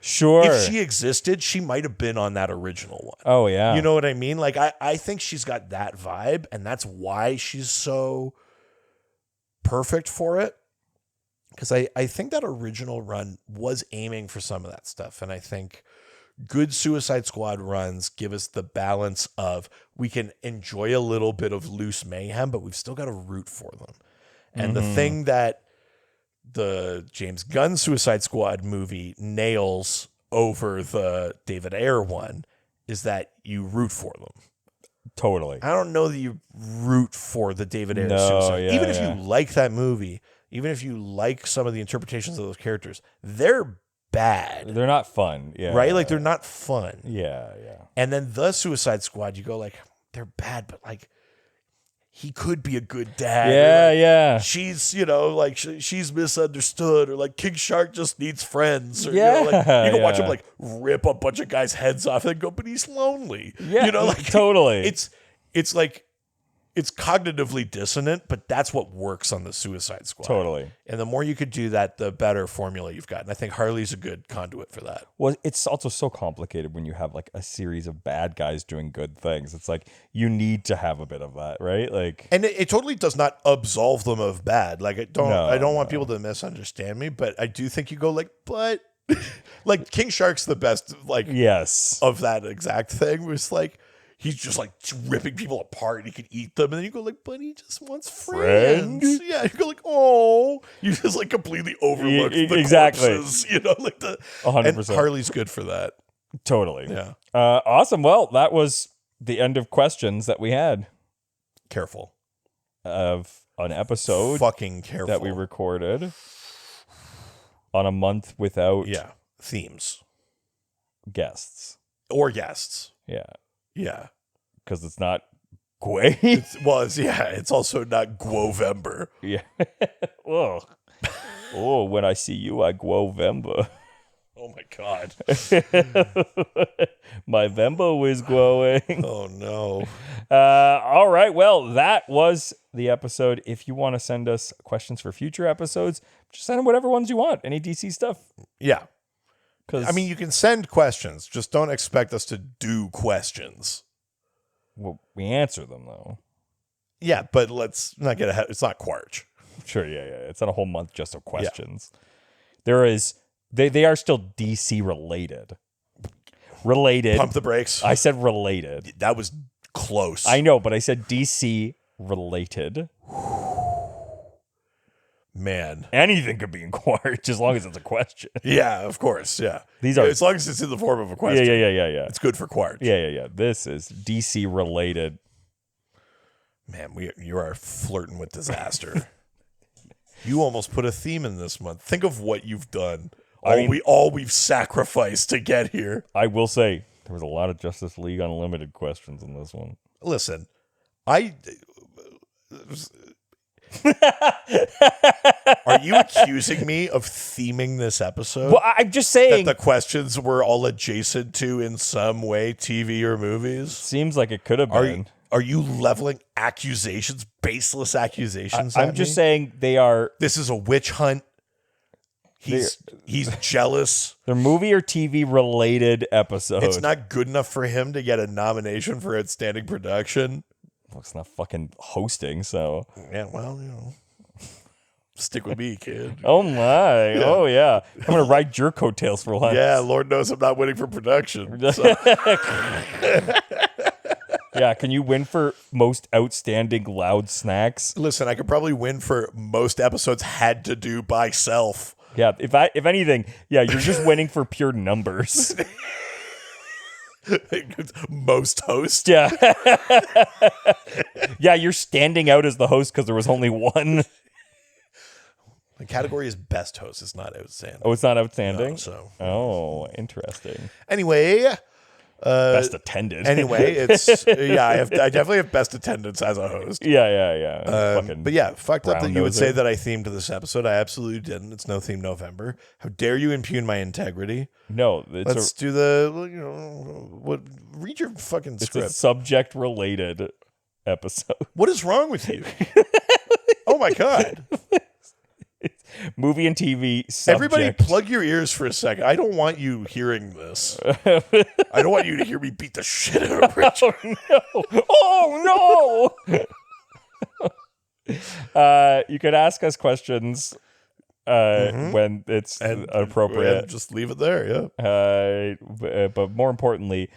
Sure. If she existed, she might have been on that original one. Oh, yeah. You know what I mean? Like, I think she's got that vibe, and that's why she's so perfect for it. Because I think that original run was aiming for some of that stuff. And I think good Suicide Squad runs give us the balance of we can enjoy a little bit of loose mayhem, but we've still got to root for them. And the thing that the James Gunn Suicide Squad movie nails over the David Ayer one is that you root for them. Totally. I don't know that you root for the David Ayer No, Suicide. yeah, Even if you like that movie, even if you like some of the interpretations of those characters, they're bad. They're not fun. Yeah. Right? Like they're not fun. Yeah. And then the Suicide Squad, you go like, they're bad, but like he could be a good dad. Yeah. She's, you know, like she's misunderstood, or like King Shark just needs friends. Or, Yeah, you know, like you can watch yeah. him like rip a bunch of guys' heads off and go, but he's lonely. Yeah, you know, like totally. It's like it's cognitively dissonant, but that's what works on the Suicide Squad. Totally. And the more you could do that, the better formula you've got. And I think Harley's a good conduit for that. Well, it's also so complicated when you have like a series of bad guys doing good things. It's like you need to have a bit of that, right? Like, and it totally does not absolve them of bad. Like I don't want people to misunderstand me, but I do think you go like, but like King Shark's the best, like yes, of that exact thing. Was like he's just like ripping people apart. He could eat them, and then you go like, but he just wants friends. Yeah, you go like, oh, you just like completely overlook the corpses. You know, like the 100%. And Harley's good for that. Totally. Yeah. Awesome. Well, that was the end of questions that we had Careful of an episode fucking careful that we recorded on a month without themes guests or guests. Yeah, because it's not Gway. It's also not Gwovember. Yeah. Oh, when I see you, I Gwovember. Oh my God. My Vembo is glowing. Oh no. All right. Well, that was the episode. If you want to send us questions for future episodes, just send them whatever ones you want. Any DC stuff. Yeah. Because I mean, you can send questions. Just don't expect us to do questions. Well, we answer them though. Yeah, but let's not get ahead. It's not Quarch. Sure. Yeah. It's not a whole month just of questions. There is. They are still DC related. Pump the brakes. I said related. That was close. I know, but I said DC related. Man. Anything could be in Quarch as long as it's a question. Yeah, of course. Yeah. These are as long as it's in the form of a question. Yeah. It's good for Quarch. Yeah. This is DC related. Man, you are flirting with disaster. You almost put a theme in this month. Think of what you've done. All we've sacrificed to get here. I will say there was a lot of Justice League Unlimited questions in this one. Listen, are you accusing me of theming this episode? Well, I'm just saying that the questions were all adjacent to, in some way, TV or movies. Seems like it could have been. Are you leveling accusations, baseless accusations? I'm just saying they are. This is a witch hunt. He's jealous. They're movie or TV related episodes. It's not good enough for him to get a nomination for outstanding production. Well, it's not fucking hosting, so. Yeah, well, stick with me, kid. Oh my! Yeah. Oh yeah! I'm gonna ride your coattails for once. Yeah, Lord knows I'm not winning for production. So. Yeah, can you win for most outstanding loud snacks? Listen, I could probably win for most episodes had to do by self. Yeah, if anything, yeah, you're just winning for pure numbers. Most host. Yeah. Yeah, you're standing out as the host because there was only one. The category is best host. It's not outstanding. Oh, it's not outstanding? No, so. Oh, interesting. Anyway. Best attended. Anyway, it's I definitely have best attendance as a host. Yeah. But yeah, fucked up that you would brown-noser. say that I themed this episode. I absolutely didn't. It's no theme November. How dare you impugn my integrity? No, Let's do the read your fucking it's a script. subject related episode. What is wrong with you? Oh my god. Movie and TV subject. Everybody plug your ears for a second. I don't want you hearing this. I don't want you to hear me beat the shit out of Richard. Oh no! You could ask us questions when it's appropriate. And just leave it there, yeah. But more importantly,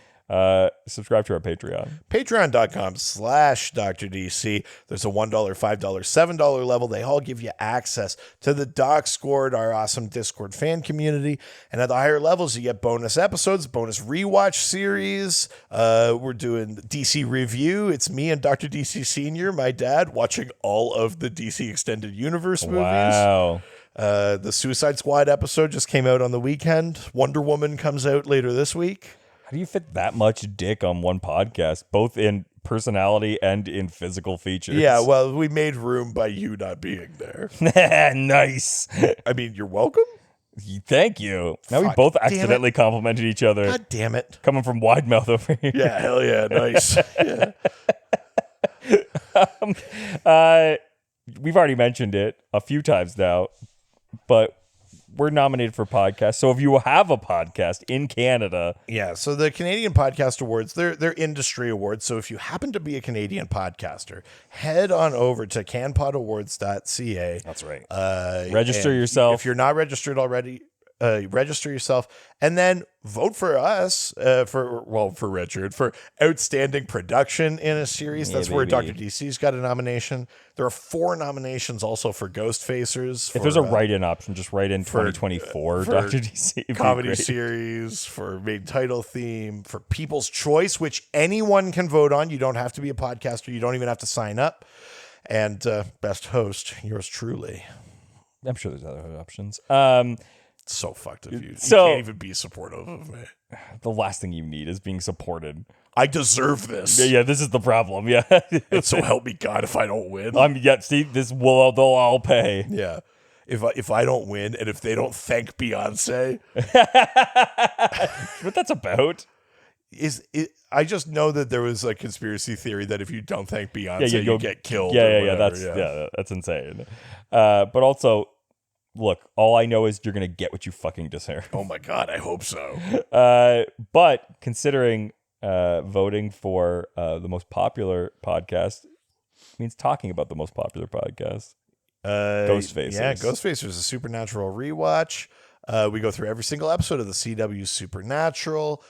subscribe to our Patreon. Patreon.com/DrDC. There's a $1, $5, $7 level. They all give you access to the Doc Scored, our awesome Discord fan community. And at the higher levels, you get bonus episodes, bonus rewatch series. We're doing DC Review. It's me and Dr. DC Sr., my dad, watching all of the DC Extended Universe movies. Wow. The Suicide Squad episode just came out on the weekend. Wonder Woman comes out later this week. How do you fit that much dick on one podcast, both in personality and in physical features? Yeah, well, we made room by you not being there. Nice. I mean, you're welcome. Thank you. Now we Fuck, both damn accidentally complimented each other. God damn it. Coming from wide mouth over here. Yeah, hell yeah, nice. Yeah. We've already mentioned it a few times now, but we're nominated for podcasts. So if you have a podcast in Canada, Yeah, so the Canadian Podcast Awards, they're industry awards. So if you happen to be a Canadian podcaster, head on over to canpodawards.ca. that's right. Register yourself. If you're not registered already, register yourself, and then vote for us for Richard for outstanding production in a series. Yeah, That's where baby. Dr. DC's got a nomination. There are 4 nominations also for Ghostfacers. If there's a write-in option, just write in 2024 for Dr. DC. It'd be comedy great. series, for main title theme, for People's Choice, which anyone can vote on. You don't have to be a podcaster. You don't even have to sign up. And best host, yours truly. I'm sure there's other options. So fucked of you. You So- can't even be supportive of me. The last thing you need is being supported. I deserve this. Yeah, this is the problem. Yeah. And so help me God if I don't win. See, they'll all pay. Yeah. If I don't win and if they don't thank Beyonce, What that's about? I just know that there was a conspiracy theory that if you don't thank Beyonce, you you get killed. Yeah, or whatever, that's insane. But also, look, all I know is you're gonna get what you fucking deserve. Oh my God, I hope so. But considering voting for the most popular podcast means talking about the most popular podcast. Ghostfacers. Yeah, Ghostfacers is a Supernatural rewatch. We go through every single episode of the CW Supernatural.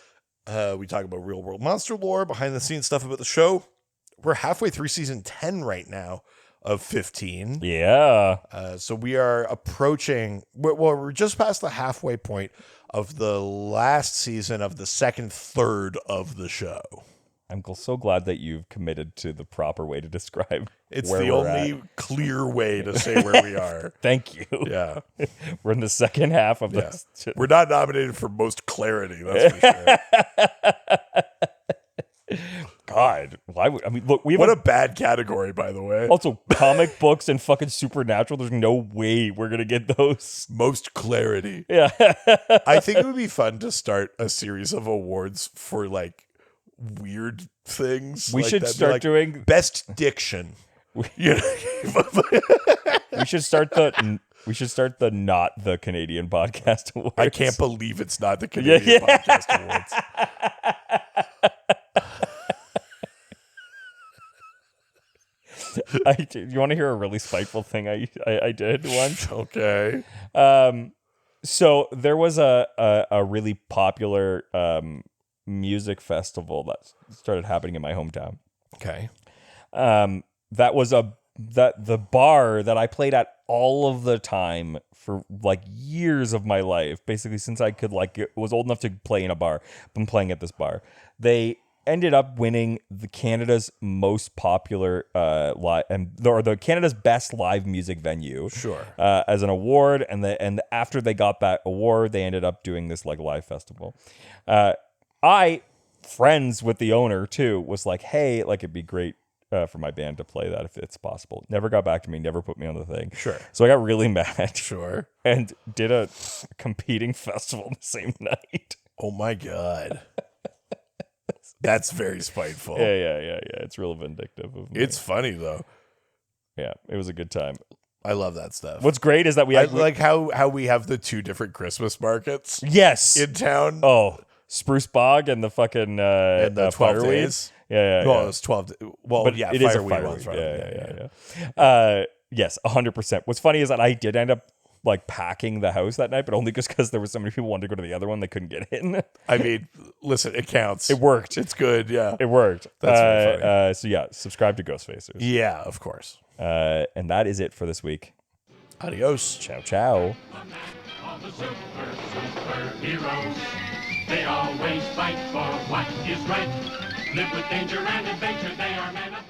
We talk about real world monster lore, behind the scenes stuff about the show. We're halfway through season 10 right now of 15. Yeah. So we are approaching, we're just past the halfway point of the last season of the second third of the show. I'm so glad that you've committed to the proper way to describe. It's where the we're only at. clear way to say where we are. Thank you. Yeah. We're in the second half of Yeah. this. shit. We're not nominated for most clarity, that's for sure. God, why would I mean? Look, we have What a bad category, by the way. also comic books and fucking Supernatural. There's no way we're gonna get those. Most clarity. Yeah. I think it would be fun to start a series of awards for like weird things. We like should that. Be start like, doing. best diction. You know? We should start the We should start the not the Canadian Podcast Awards. I can't believe it's not the Canadian Podcast Awards. You want to hear a really spiteful thing I did once? Okay. So there was a really popular music festival that started happening in my hometown. Okay. That was the bar that I played at all of the time for like years of my life, basically since I could was old enough to play in a bar. Been playing at this bar. They ended up winning the Canada's most popular the Canada's best live music venue. Sure. As an award, and after they got that award, they ended up doing this like live festival. I, friends with the owner too, was like, hey, like it'd be great for my band to play that if it's possible. Never got back to me, never put me on the thing. Sure. So I got really mad. Sure. And did a competing festival the same night. Oh my God. That's very spiteful. Yeah. It's real vindictive of me. It's funny though. Yeah, it was a good time. I love that stuff. What's great is that I like how we have the two different Christmas markets yes in town. Oh, Spruce Bog and the fucking and the 12 Fireweed. days. Yeah. Well, it's 12. Well, But yeah, it is a Fireweed one's Fireweed. right. Yeah. Yes, 100%. What's funny is that I did end up like packing the house that night, but only just because there were so many people who wanted to go to the other one, they couldn't get in. I mean, listen, it counts. It worked. It's good. Yeah. It worked. That's very funny. So yeah, subscribe to Ghost Facers. Yeah, of course. And that is it for this week. Adios. Ciao, ciao. All the superheroes, they always fight for what is right. Live with danger and adventure, they are men of